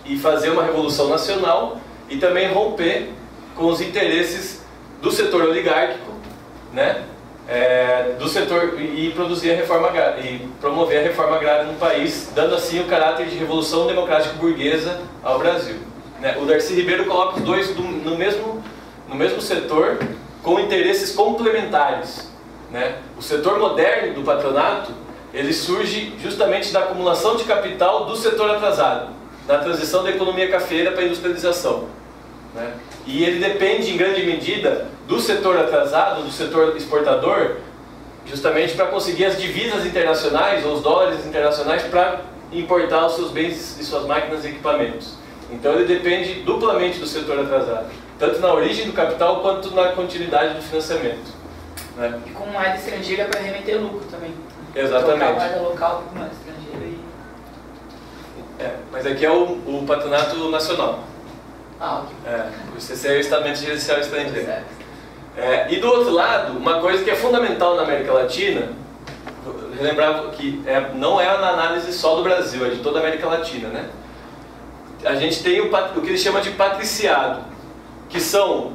e fazer uma revolução nacional e também romper com os interesses do setor oligárquico, né? Do setor e produzir a reforma e promover a reforma agrária no país, dando assim o caráter de revolução democrática burguesa ao Brasil, né? O Darcy Ribeiro coloca os dois no mesmo setor, com interesses complementares, né? O setor moderno do patronato, ele surge justamente da acumulação de capital do setor atrasado, na transição da economia cafeira para a industrialização, né? E ele depende em grande medida do setor atrasado, do setor exportador, justamente para conseguir as divisas internacionais, ou os dólares internacionais, para importar os seus bens e suas máquinas e equipamentos. Então ele depende duplamente do setor atrasado, tanto na origem do capital quanto na continuidade do financiamento, né? E com moeda estrangeira para remeter lucro também. Exatamente. Trocar moeda local por moeda estrangeira mas aqui é o patronato nacional. Ok. O CCE é o Estamento Gerencial Estrangeiro. E do outro lado, uma coisa que é fundamental na América Latina, relembrar que não é na análise só do Brasil, é de toda a América Latina, né? A gente tem o que ele chama de patriciado, que são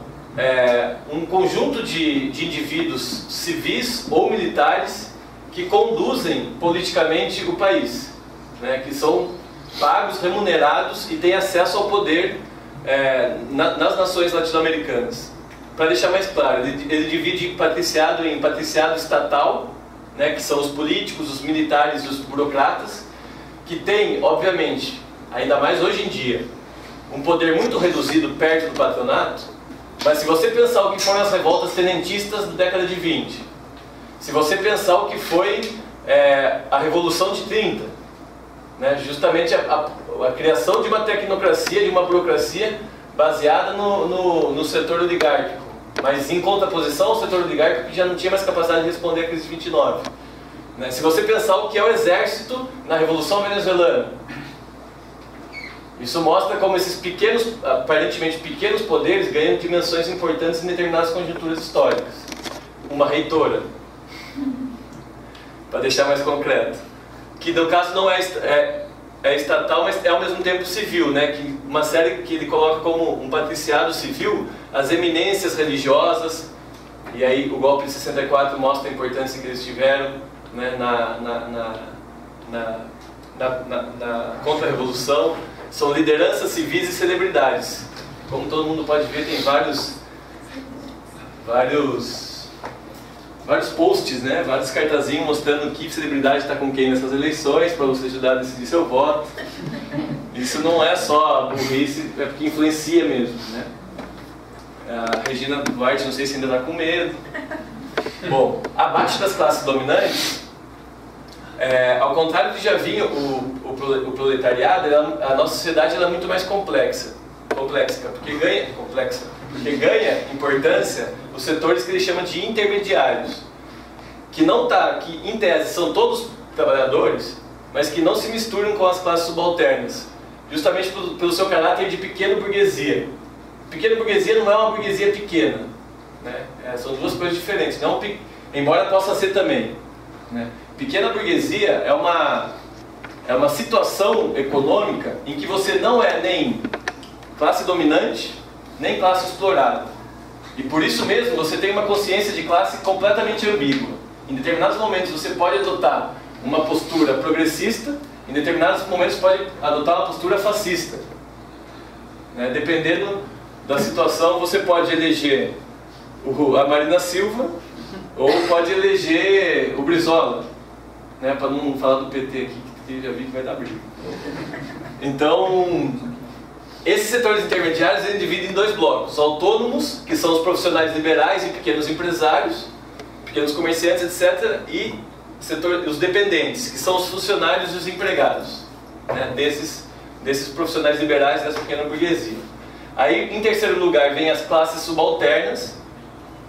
um conjunto de indivíduos civis ou militares que conduzem politicamente o país, né? Que são pagos, remunerados e têm acesso ao poder nas nações latino-americanas. Para deixar mais claro, ele divide patriciado em patriciado estatal, né, que são os políticos, os militares e os burocratas, que têm, obviamente, ainda mais hoje em dia, um poder muito reduzido perto do patronato. Mas se você pensar o que foram as revoltas tenentistas da década de 20, se você pensar o que foi a Revolução de 30, né, justamente a criação de uma tecnocracia, de uma burocracia baseada no setor oligárquico, mas em contraposição ao setor oligárquico que já não tinha mais capacidade de responder à crise de 29. Né? Se você pensar o que é o exército na Revolução Venezuelana, isso mostra como esses aparentemente pequenos poderes ganham dimensões importantes em determinadas conjunturas históricas. Uma reitora, para deixar mais concreto, que no caso não é estatal, mas é ao mesmo tempo civil, né? Que uma série que ele coloca como um patriciado civil, as eminências religiosas, e aí o golpe de 64 mostra a importância que eles tiveram, né, na contra-revolução. São lideranças civis e celebridades. Como todo mundo pode ver, tem vários posts, né? Vários cartazinhos mostrando que celebridade está com quem nessas eleições, para você ajudar a decidir seu voto. Isso não é só burrice, é porque influencia mesmo, né? A Regina Duarte, não sei se ainda está com medo. Bom, abaixo das classes dominantes, ao contrário do que já vinha o proletariado, a nossa sociedade ela é muito mais complexa, porque ganha importância os setores que ele chama de intermediários, que em tese são todos trabalhadores, mas que não se misturam com as classes subalternas, justamente pelo seu caráter de pequena burguesia. Pequena burguesia não é uma burguesia pequena, né? São duas coisas diferentes, embora possa ser também, né? Pequena burguesia é uma situação econômica em que você não é nem classe dominante, nem classe explorada. E por isso mesmo você tem uma consciência de classe completamente ambígua. Em determinados momentos você pode adotar uma postura progressista, em determinados momentos pode adotar uma postura fascista, né? Dependendo da situação, você pode eleger a Marina Silva ou pode eleger o Brizola, né? Para não falar do PT aqui, que já vi que vai dar briga. Então, esses setores intermediários eles dividem em dois blocos: os autônomos, que são os profissionais liberais e pequenos empresários, pequenos comerciantes, etc., e os dependentes, que são os funcionários e os empregados, né, desses profissionais liberais dessa pequena burguesia. Aí, em terceiro lugar, vem as classes subalternas,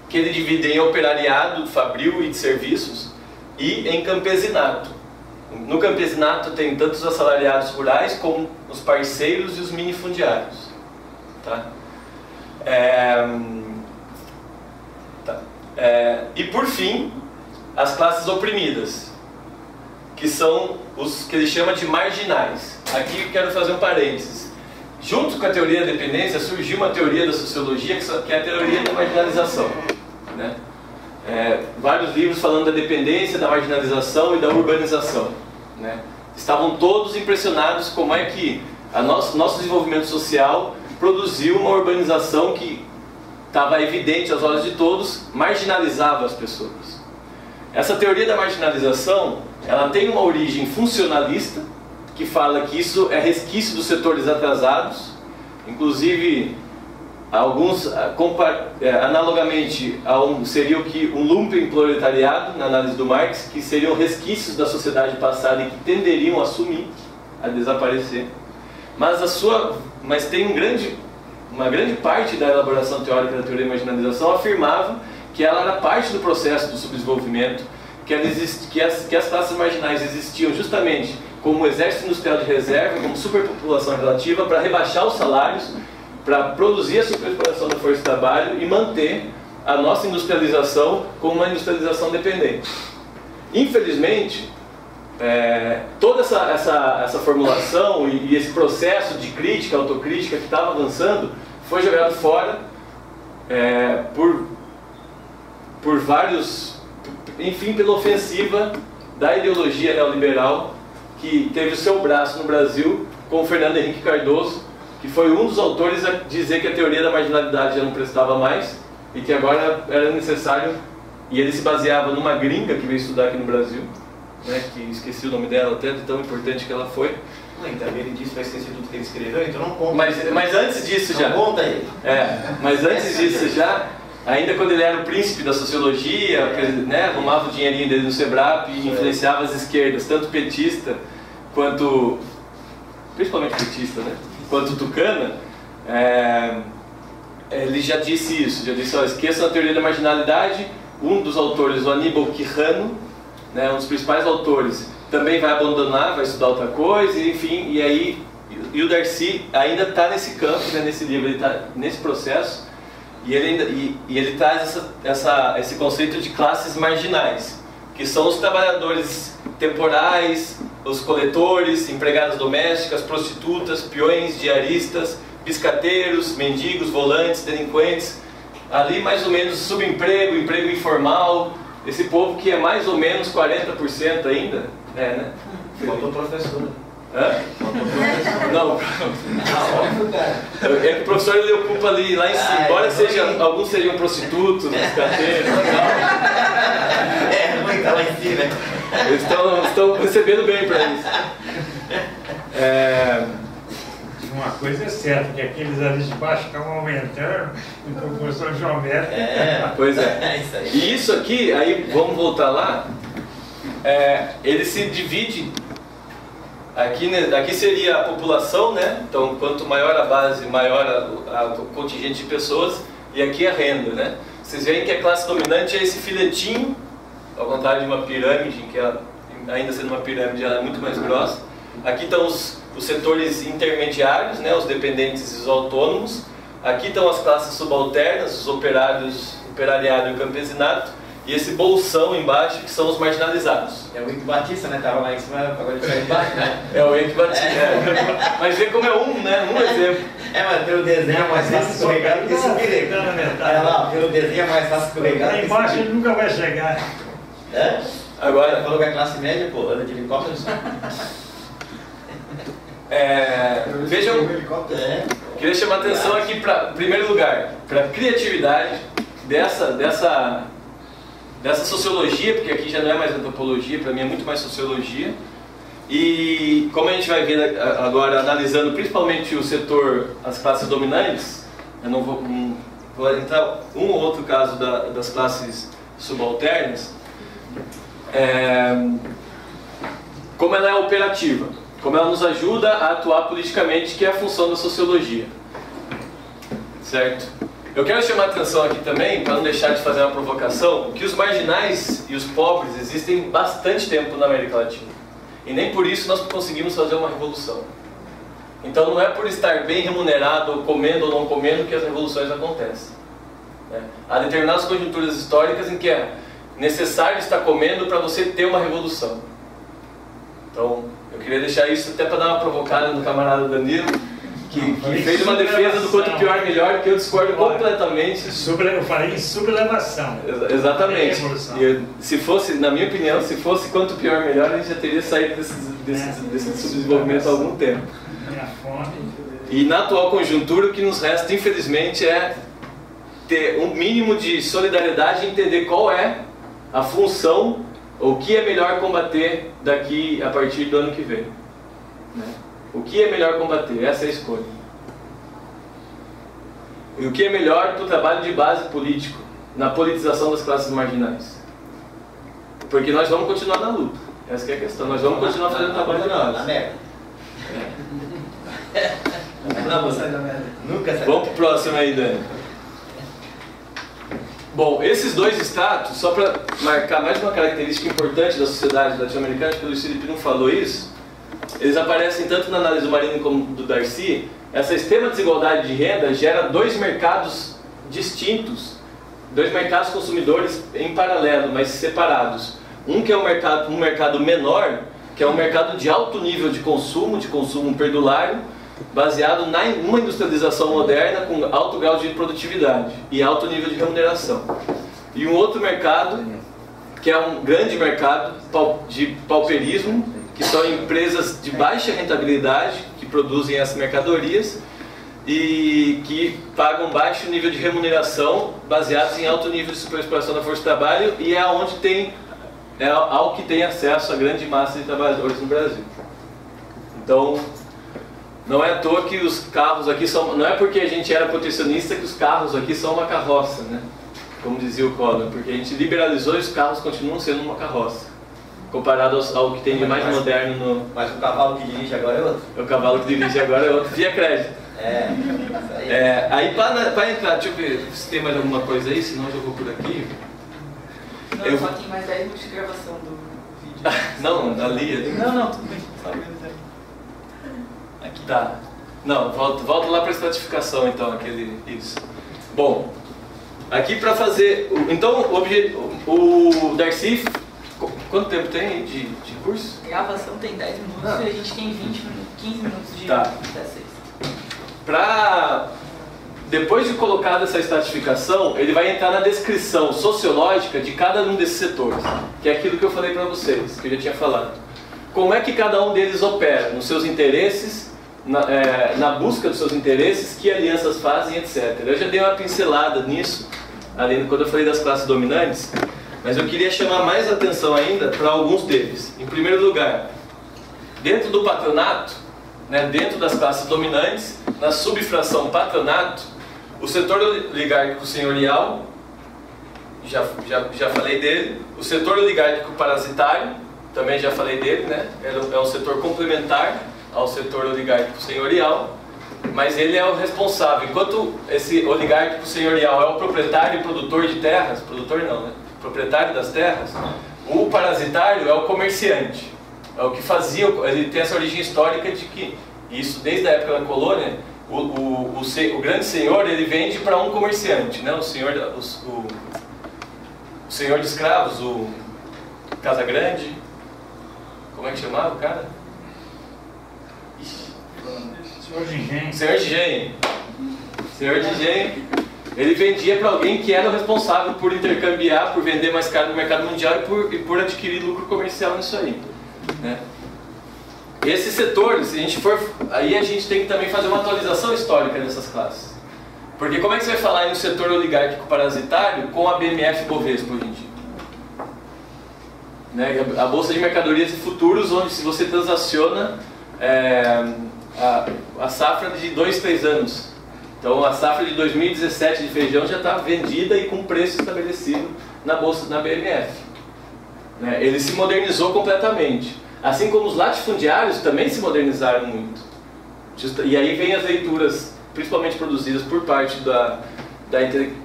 que ele divide em operariado, fabril e de serviços, e em campesinato. No campesinato tem tanto os assalariados rurais como os parceiros e os minifundiários. Tá? E por fim, as classes oprimidas, que são os que ele chama de marginais. Aqui eu quero fazer um parênteses. Junto com a teoria da dependência surgiu uma teoria da sociologia que é a teoria da marginalização, né? Vários livros falando da dependência, da marginalização e da urbanização, né? Estavam todos impressionados como é que nosso desenvolvimento social produziu uma urbanização que estava evidente aos olhos de todos, marginalizava as pessoas. Essa teoria da marginalização, ela tem uma origem funcionalista, que fala que isso é resquício dos setores atrasados, inclusive alguns, analogamente, seria o que um lumpenproletariado, na análise do Marx, que seriam resquícios da sociedade passada e que tenderiam a sumir, a desaparecer. Mas tem uma grande parte da elaboração teórica da teoria da marginalização afirmava que ela era parte do processo do subdesenvolvimento, que as classes marginais existiam justamente como exército industrial de reserva, como superpopulação relativa, para rebaixar os salários, para produzir a superexploração da força de trabalho e manter a nossa industrialização como uma industrialização dependente. Infelizmente, toda essa formulação e esse processo de crítica, autocrítica que estava avançando, foi jogado fora por vários, enfim, pela ofensiva da ideologia neoliberal, que teve o seu braço no Brasil com o Fernando Henrique Cardoso, que foi um dos autores a dizer que a teoria da marginalidade já não prestava mais e que agora era necessário, e ele se baseava numa gringa que veio estudar aqui no Brasil, né, que esqueci o nome dela, até de tão importante que ela foi. Então ele disse que vai esquecer tudo que ele escreveu, então não conta. Mas antes disso já. Não conta ele. Mas antes disso já, ainda quando ele era o príncipe da sociologia, né, arrumava o dinheirinho dele no Sebrap e influenciava as esquerdas, tanto petista quanto, principalmente petista, né, quanto tucana, ele já disse isso, já disse, esqueçam a teoria da marginalidade. Um dos autores, o Aníbal Quijano, né, um dos principais autores, também vai abandonar, vai estudar outra coisa, enfim, e o Darcy ainda está nesse campo, né, nesse livro, ele está nesse processo. E ele traz esse conceito de classes marginais, que são os trabalhadores temporais, os coletores, empregadas domésticas, prostitutas, peões, diaristas, biscateiros, mendigos, volantes, delinquentes, ali mais ou menos subemprego, emprego informal, esse povo que é mais ou menos 40% ainda, né? Faltou professor. Hã? Não, Óbvio, cara. É que o professor ele ocupa ali lá em cima, embora alguns sejam prostitutos, biscateiros, ruim tá lá em cima, né? Eles estão recebendo bem para isso. Uma coisa é certa, que aqueles ali de baixo estão aumentando em proporção geométrica. Pois é. Isso aí. E isso aqui, aí vamos voltar lá, ele se divide. Aqui seria a população, né? Então, quanto maior a base, maior o contingente de pessoas, e aqui a renda, né? Vocês veem que a classe dominante é esse filetinho, ao contrário de uma pirâmide, que ainda sendo uma pirâmide, ela é muito mais grossa. Aqui estão os setores intermediários, né? Os dependentes e os autônomos. Aqui estão as classes subalternas, os operários, operariado e o campesinato. E esse bolsão embaixo, que são os marginalizados. É o Henrique Batista, né? Tava lá em cima, agora ele está embaixo, né? É o Henrique Batista. Mas vê como é um exemplo. Mas pelo desenho é mais fácil escorregar do que subir. Olha lá, pelo desenho é mais fácil escorregar. Lá embaixo ele nunca vai chegar. Agora falou que a classe média, pô, anda de helicóptero. Vejam, queria chamar a atenção aqui, em primeiro lugar, para a criatividade dessa sociologia, porque aqui já não é mais antropologia, para mim é muito mais sociologia. E como a gente vai ver agora, analisando principalmente o setor, as classes dominantes, eu não vou entrar um ou outro caso das classes subalternas, como ela é operativa, como ela nos ajuda a atuar politicamente, que é a função da sociologia. certo? Eu quero chamar a atenção aqui também, para não deixar de fazer uma provocação, que os marginais e os pobres existem bastante tempo na América Latina. E nem por isso nós conseguimos fazer uma revolução. Então não é por estar bem remunerado, ou comendo ou não comendo, que as revoluções acontecem. Há determinadas conjunturas históricas em que é necessário estar comendo para você ter uma revolução. Então, eu queria deixar isso até para dar uma provocada no camarada Danilo, que fez uma defesa do quanto pior melhor, que eu discordo completamente. Eu falei em sublevação. Exatamente. E se fosse, na minha opinião, se fosse quanto pior melhor, a gente já teria saído desse subdesenvolvimento há algum tempo. E na atual conjuntura, o que nos resta, infelizmente, é ter um mínimo de solidariedade e entender qual é a função, ou o que é melhor combater daqui a partir do ano que vem. O que é melhor combater? Essa é a escolha. E o que é melhor para o trabalho de base político, na politização das classes marginais? Porque nós vamos continuar na luta. Essa que é a questão. Nós vamos continuar fazendo trabalho de base. Na merda. Não, sai da merda. Nunca sai. Vamos para o próximo aí, Dani. Bom, esses dois status, só para marcar mais uma característica importante da sociedade latino-americana, que o Luiz Felipe não falou isso, eles aparecem tanto na análise do Marino como do Darcy. Essa extrema desigualdade de renda gera dois mercados distintos, dois mercados consumidores em paralelo, mas separados. Um que é um mercado menor, que é um mercado de alto nível de consumo perdulário, baseado numa industrialização moderna com alto grau de produtividade e alto nível de remuneração. E um outro mercado, que é um grande mercado de pauperismo, que são empresas de baixa rentabilidade, que produzem essas mercadorias e que pagam baixo nível de remuneração, baseados em alto nível de superexploração da força de trabalho, e é ao que tem acesso a grande massa de trabalhadores no Brasil. Então, não é à toa que os carros aqui são... Não é porque a gente era protecionista que os carros aqui são uma carroça, né? Como dizia o Collor, porque a gente liberalizou e os carros continuam sendo uma carroça, comparado ao que tem de mais moderno no... Mas o cavalo que dirige agora é outro. O cavalo que dirige agora é outro, via crédito. Aí para entrar, deixa eu ver se tem mais alguma coisa aí, senão eu já vou por aqui. Não, só tem mais 10 minutos de gravação do vídeo. Não, ali. Não, tudo bem. Aqui tá. Não, volta lá para a estratificação então, isso. Bom, aqui para fazer... Então, o Darcy... Quanto tempo tem aí de curso? Gravação tem 10 minutos e a gente tem 15 minutos de 16. Depois de colocada essa estratificação, ele vai entrar na descrição sociológica de cada um desses setores, que é aquilo que eu falei para vocês, que eu já tinha falado. Como é que cada um deles opera nos seus interesses, na busca dos seus interesses, que alianças fazem, etc. Eu já dei uma pincelada nisso, ali quando eu falei das classes dominantes, mas eu queria chamar mais atenção ainda para alguns deles. Em primeiro lugar, dentro do patronato, dentro das classes dominantes, na subfração patronato, o setor oligárquico senhorial, já falei dele. O setor oligárquico parasitário, também já falei dele, é um setor complementar ao setor oligárquico senhorial, mas ele é o responsável. Enquanto esse oligárquico senhorial é o proprietário e produtor de terras, proprietário das terras, o parasitário é o comerciante. É o que fazia, ele tem essa origem histórica de que, isso desde a época da colônia, o grande senhor, ele vende para um comerciante, o senhor de escravos, o Casa Grande, como é que chamava o cara? Senhor de engenho. Senhor de engenho, ele vendia para alguém que era o responsável por intercambiar, por vender mais caro no mercado mundial e por adquirir lucro comercial nisso aí. Esses setores, aí a gente tem que também fazer uma atualização histórica dessas classes. Porque como é que você vai falar aí no setor oligárquico parasitário com a BMF Bovespa hoje em dia? A Bolsa de Mercadorias e Futuros, onde se você transaciona a safra de 2, 3 anos. Então a safra de 2017 de feijão já está vendida e com preço estabelecido na Bolsa, na BMF. Ele se modernizou completamente. Assim como os latifundiários também se modernizaram muito. E aí vem as leituras principalmente produzidas por parte da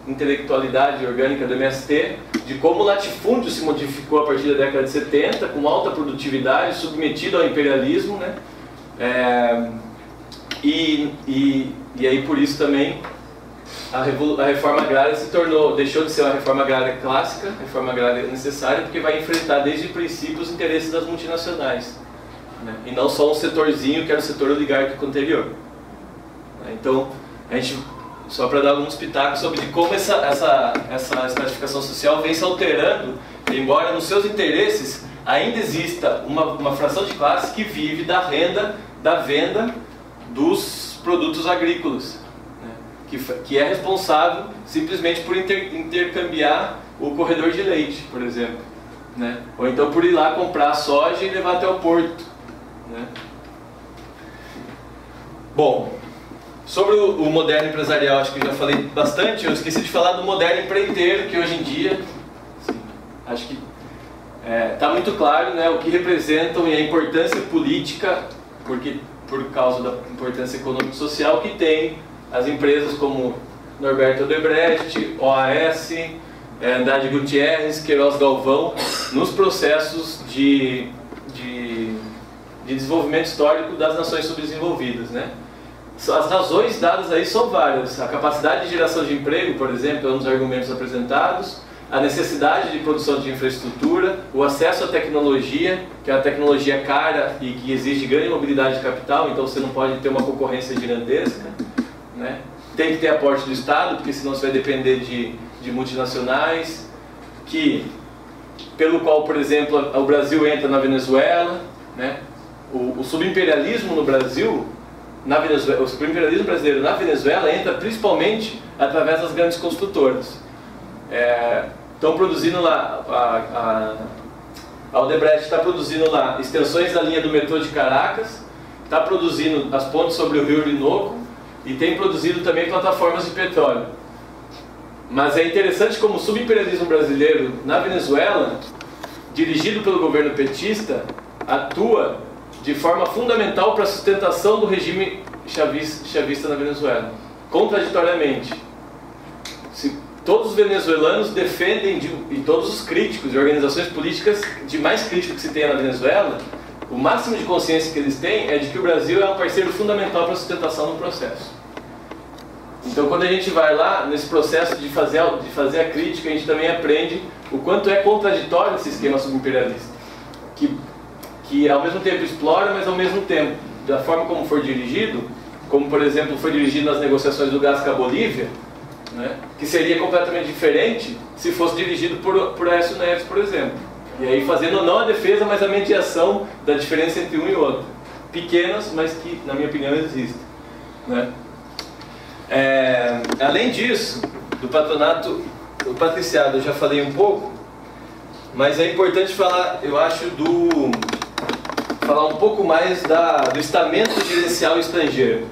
intelectualidade orgânica do MST, de como o latifúndio se modificou a partir da década de 70, com alta produtividade, submetido ao imperialismo, né? E aí por isso também a reforma agrária deixou de ser uma reforma agrária clássica, reforma agrária necessária, porque vai enfrentar desde o princípio os interesses das multinacionais, né? E não só um setorzinho que era o setor oligárquico anterior. Então, a gente, só para dar alguns pitacos sobre como essa estratificação social vem se alterando, embora nos seus interesses ainda exista uma fração de classe que vive da renda da venda dos produtos agrícolas, né? que é responsável simplesmente por intercambiar o corredor de leite, por exemplo, né? Ou então por ir lá comprar soja e levar até o porto, né? Bom, sobre o moderno empresarial, acho que eu já falei bastante. Eu esqueci de falar do moderno empreiteiro, que hoje em dia, assim, acho que está muito claro, né, o que representam e a importância política, porque por causa da importância econômica e social que tem as empresas como Norberto Odebrecht, OAS, Andrade Gutierrez, Queiroz Galvão, nos processos de desenvolvimento histórico das nações subdesenvolvidas, né? As razões dadas aí são várias. A capacidade de geração de emprego, por exemplo, é um dos argumentos apresentados. A necessidade de produção de infraestrutura, o acesso à tecnologia, que é uma tecnologia cara e que exige grande mobilidade de capital, então você não pode ter uma concorrência gigantesca, né? Tem que ter aporte do Estado, porque senão você vai depender de multinacionais, pelo qual, por exemplo, o Brasil entra na Venezuela, né? O subimperialismo no Brasil, o subimperialismo brasileiro na Venezuela entra principalmente através das grandes construtoras. Estão produzindo lá, a Odebrecht está produzindo lá extensões da linha do metrô de Caracas, está produzindo as pontes sobre o rio Orinoco e tem produzido também plataformas de petróleo. Mas é interessante como o subimperialismo brasileiro na Venezuela, dirigido pelo governo petista, atua de forma fundamental para a sustentação do regime chavista na Venezuela, contraditoriamente. Todos os venezuelanos defendem, e todos os críticos e organizações políticas de mais crítico que se tenha na Venezuela, o máximo de consciência que eles têm é de que o Brasil é um parceiro fundamental para a sustentação do processo. Então, quando a gente vai lá, nesse processo de fazer a crítica, a gente também aprende o quanto é contraditório esse esquema subimperialista, que ao mesmo tempo explora, mas ao mesmo tempo, da forma como for dirigido, como por exemplo foi dirigido nas negociações do gás com a Bolívia, né, que seria completamente diferente se fosse dirigido por Aécio Neves, por exemplo. E aí fazendo não a defesa, mas a mediação da diferença entre um e outro. Pequenas, mas que, na minha opinião, existem, né? Além disso, do patronato, o patriciado eu já falei um pouco, mas é importante falar, eu acho, falar um pouco mais do estamento gerencial estrangeiro,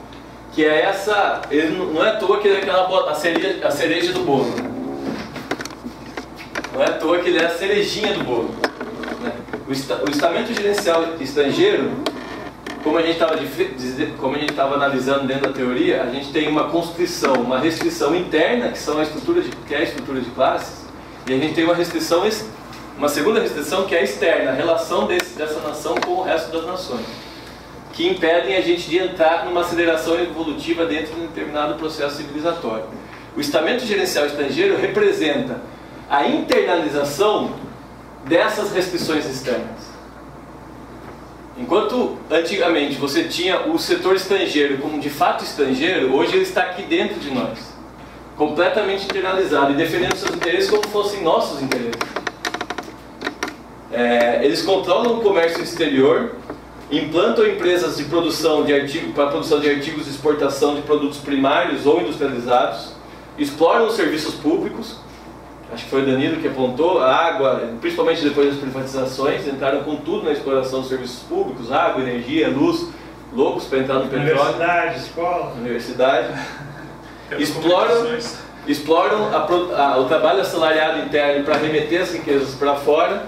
que é essa, ele não é à toa que ele é a cereja do bolo. Não é à toa que ele é a cerejinha do bolo, né? O estamento gerencial estrangeiro, como a gente estava analisando dentro da teoria, a gente tem uma constrição, uma restrição interna, que é a estrutura de classes, e a gente tem uma segunda restrição que é externa, a relação dessa nação com o resto das nações, que impedem a gente de entrar numa aceleração evolutiva dentro de um determinado processo civilizatório. O estamento gerencial estrangeiro representa a internalização dessas restrições externas. Enquanto antigamente você tinha o setor estrangeiro como de fato estrangeiro, hoje ele está aqui dentro de nós, completamente internalizado e defendendo seus interesses como fossem nossos interesses. Eles controlam o comércio exterior, implantam empresas de produção de artigos para produção de artigos de exportação de produtos primários ou industrializados, exploram os serviços públicos. Acho que foi o Danilo que apontou, a água, principalmente depois das privatizações, entraram com tudo na exploração dos serviços públicos, água, energia, luz, loucos para entrar no petróleo. Universidade, escola. Universidade. Exploram o trabalho assalariado interno para remeter as riquezas para fora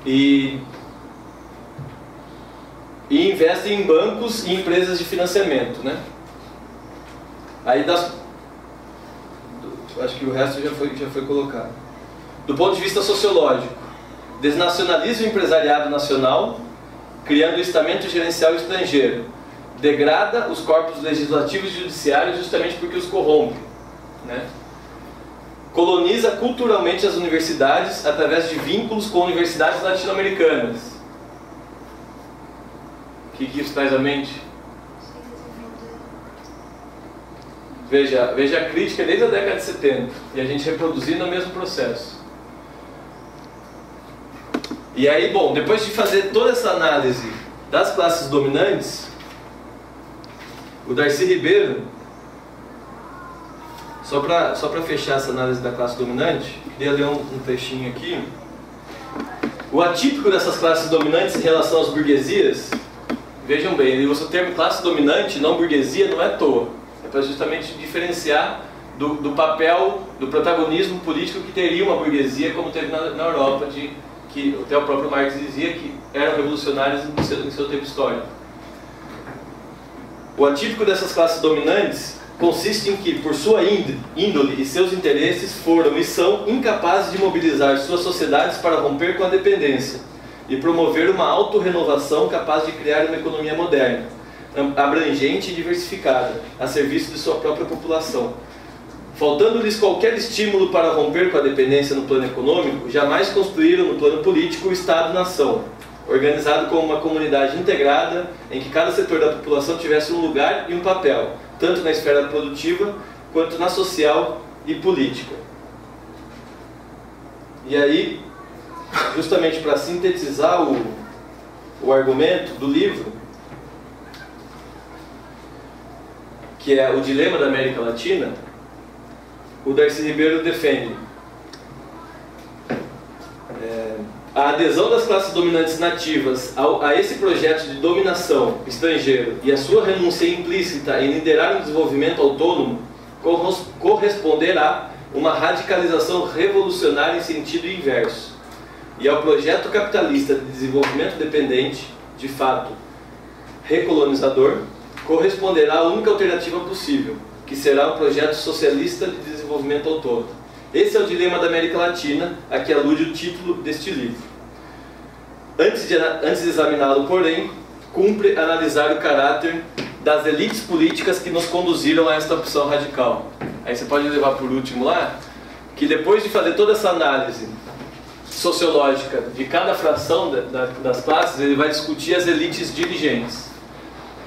e investem em bancos e empresas de financiamento, né? Aí acho que o resto já foi colocado. Do ponto de vista sociológico, desnacionaliza o empresariado nacional, criando o estamento gerencial estrangeiro. Degrada os corpos legislativos e judiciários justamente porque os corrompe, né? Coloniza culturalmente as universidades através de vínculos com universidades latino-americanas. O que isso traz à mente? Veja a crítica desde a década de 70 e a gente reproduzindo o mesmo processo. E aí, bom, depois de fazer toda essa análise das classes dominantes, o Darcy Ribeiro, só para fechar essa análise da classe dominante, queria ler um trechinho aqui. O atípico dessas classes dominantes em relação às burguesias, vejam bem, ele usa o termo classe dominante, não burguesia, não é à toa. É para justamente diferenciar do papel, do protagonismo político que teria uma burguesia, como teve na Europa, que até o próprio Marx dizia que eram revolucionários em seu tempo histórico. O atípico dessas classes dominantes consiste em que, por sua índole e seus interesses, foram e são incapazes de mobilizar suas sociedades para romper com a dependência e promover uma autorrenovação capaz de criar uma economia moderna, abrangente e diversificada, a serviço de sua própria população. Faltando-lhes qualquer estímulo para romper com a dependência no plano econômico, jamais construíram no plano político o Estado-nação, organizado como uma comunidade integrada em que cada setor da população tivesse um lugar e um papel, tanto na esfera produtiva quanto na social e política. E aí, justamente para sintetizar o argumento do livro, que é o dilema da América Latina, o Darcy Ribeiro defende a adesão das classes dominantes nativas a esse projeto de dominação estrangeiro e a sua renúncia implícita em liderar um desenvolvimento autônomo corresponderá uma radicalização revolucionária em sentido inverso. E ao projeto capitalista de desenvolvimento dependente, de fato recolonizador, corresponderá a única alternativa possível, que será um projeto socialista de desenvolvimento autônomo. Esse é o dilema da América Latina, a que alude o título deste livro. Antes de examiná-lo, porém, cumpre analisar o caráter das elites políticas que nos conduziram a esta opção radical. Aí você pode levar por último lá, que depois de fazer toda essa análise sociológica de cada fração das classes, ele vai discutir as elites dirigentes.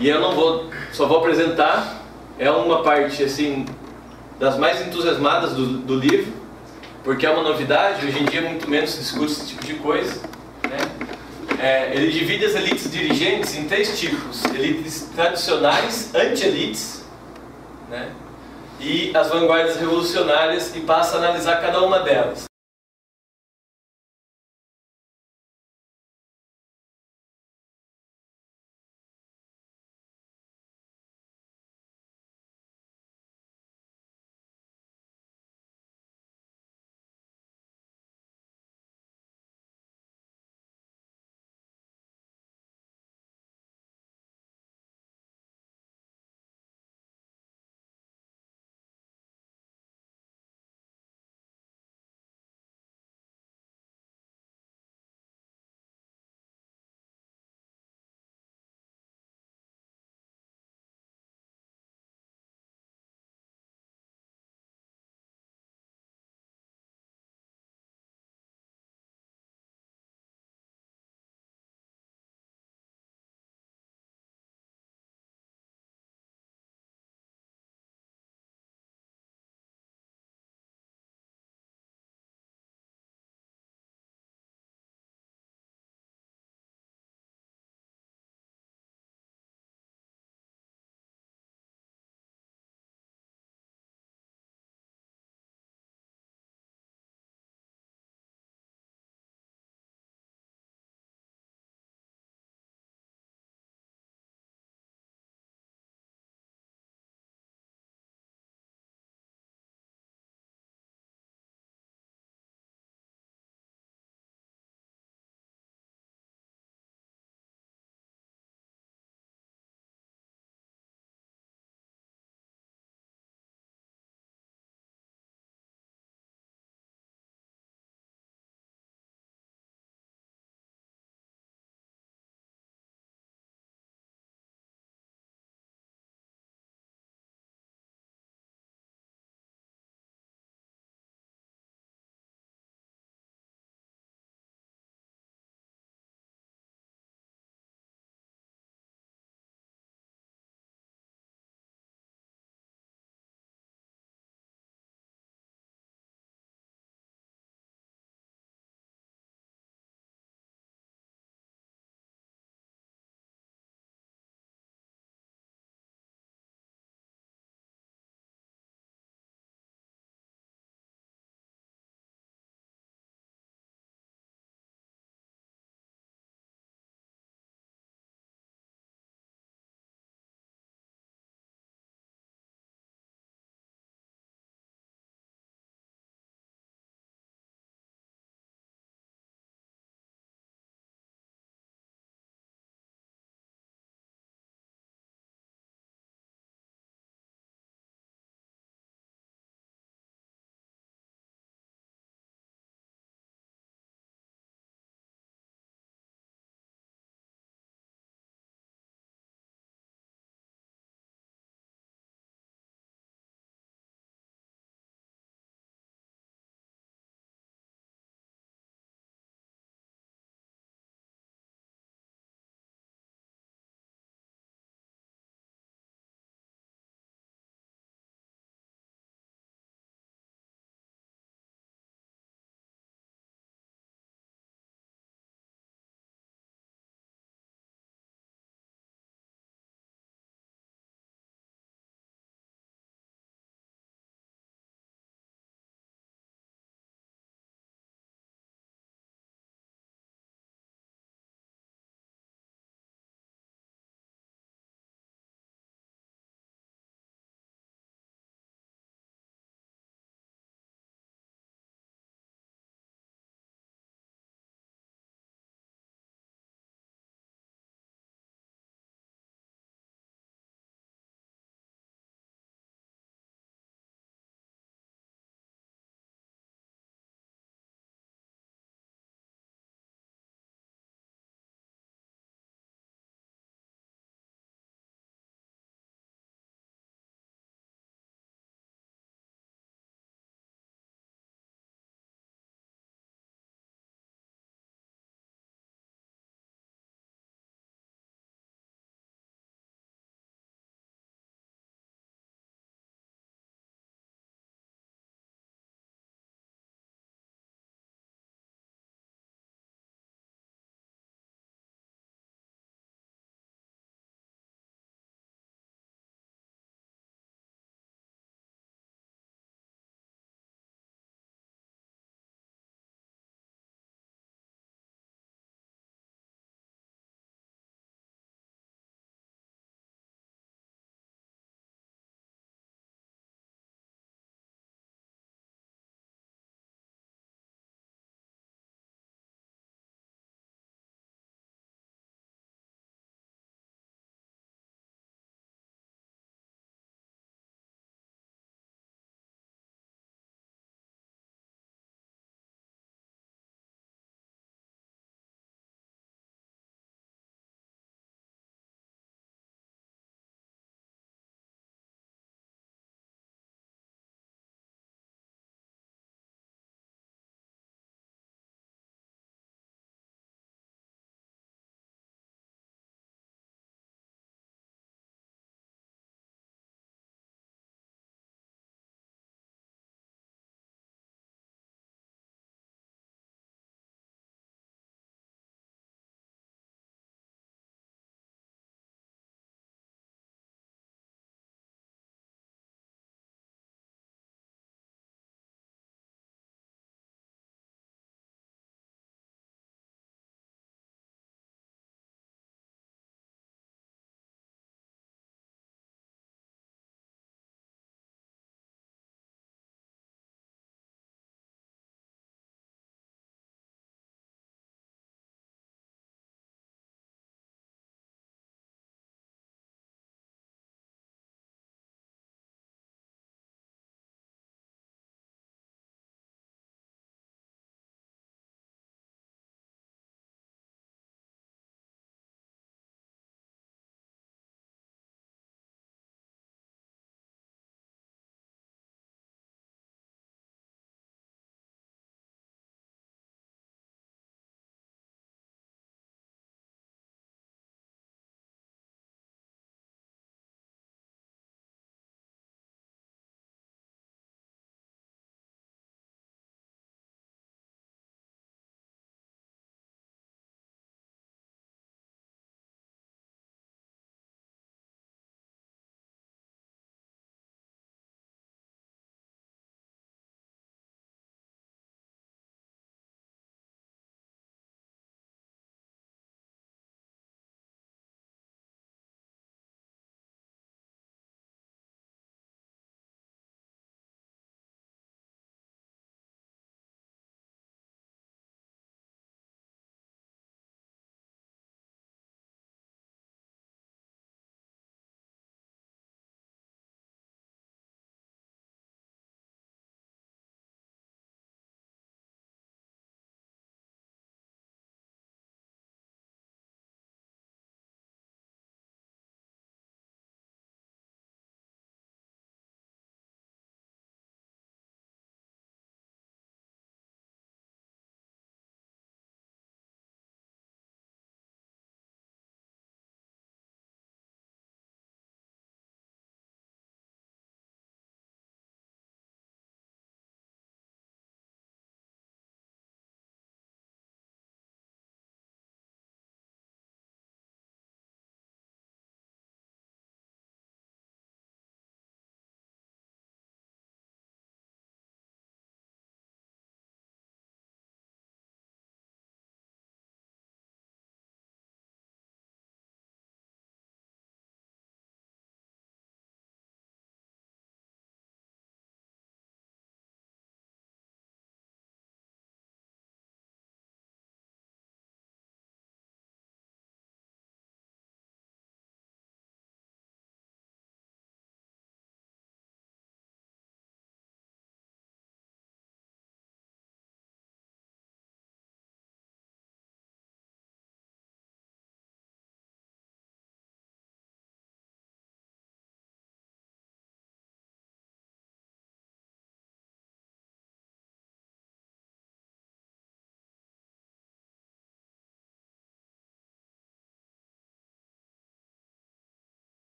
E eu só vou apresentar, é uma parte assim das mais entusiasmadas do livro, porque é uma novidade, hoje em dia muito menos se discute esse tipo de coisa, né? Ele divide as elites dirigentes em 3 tipos: elites tradicionais, anti-elites, né? E as vanguardas revolucionárias, e passa a analisar cada uma delas.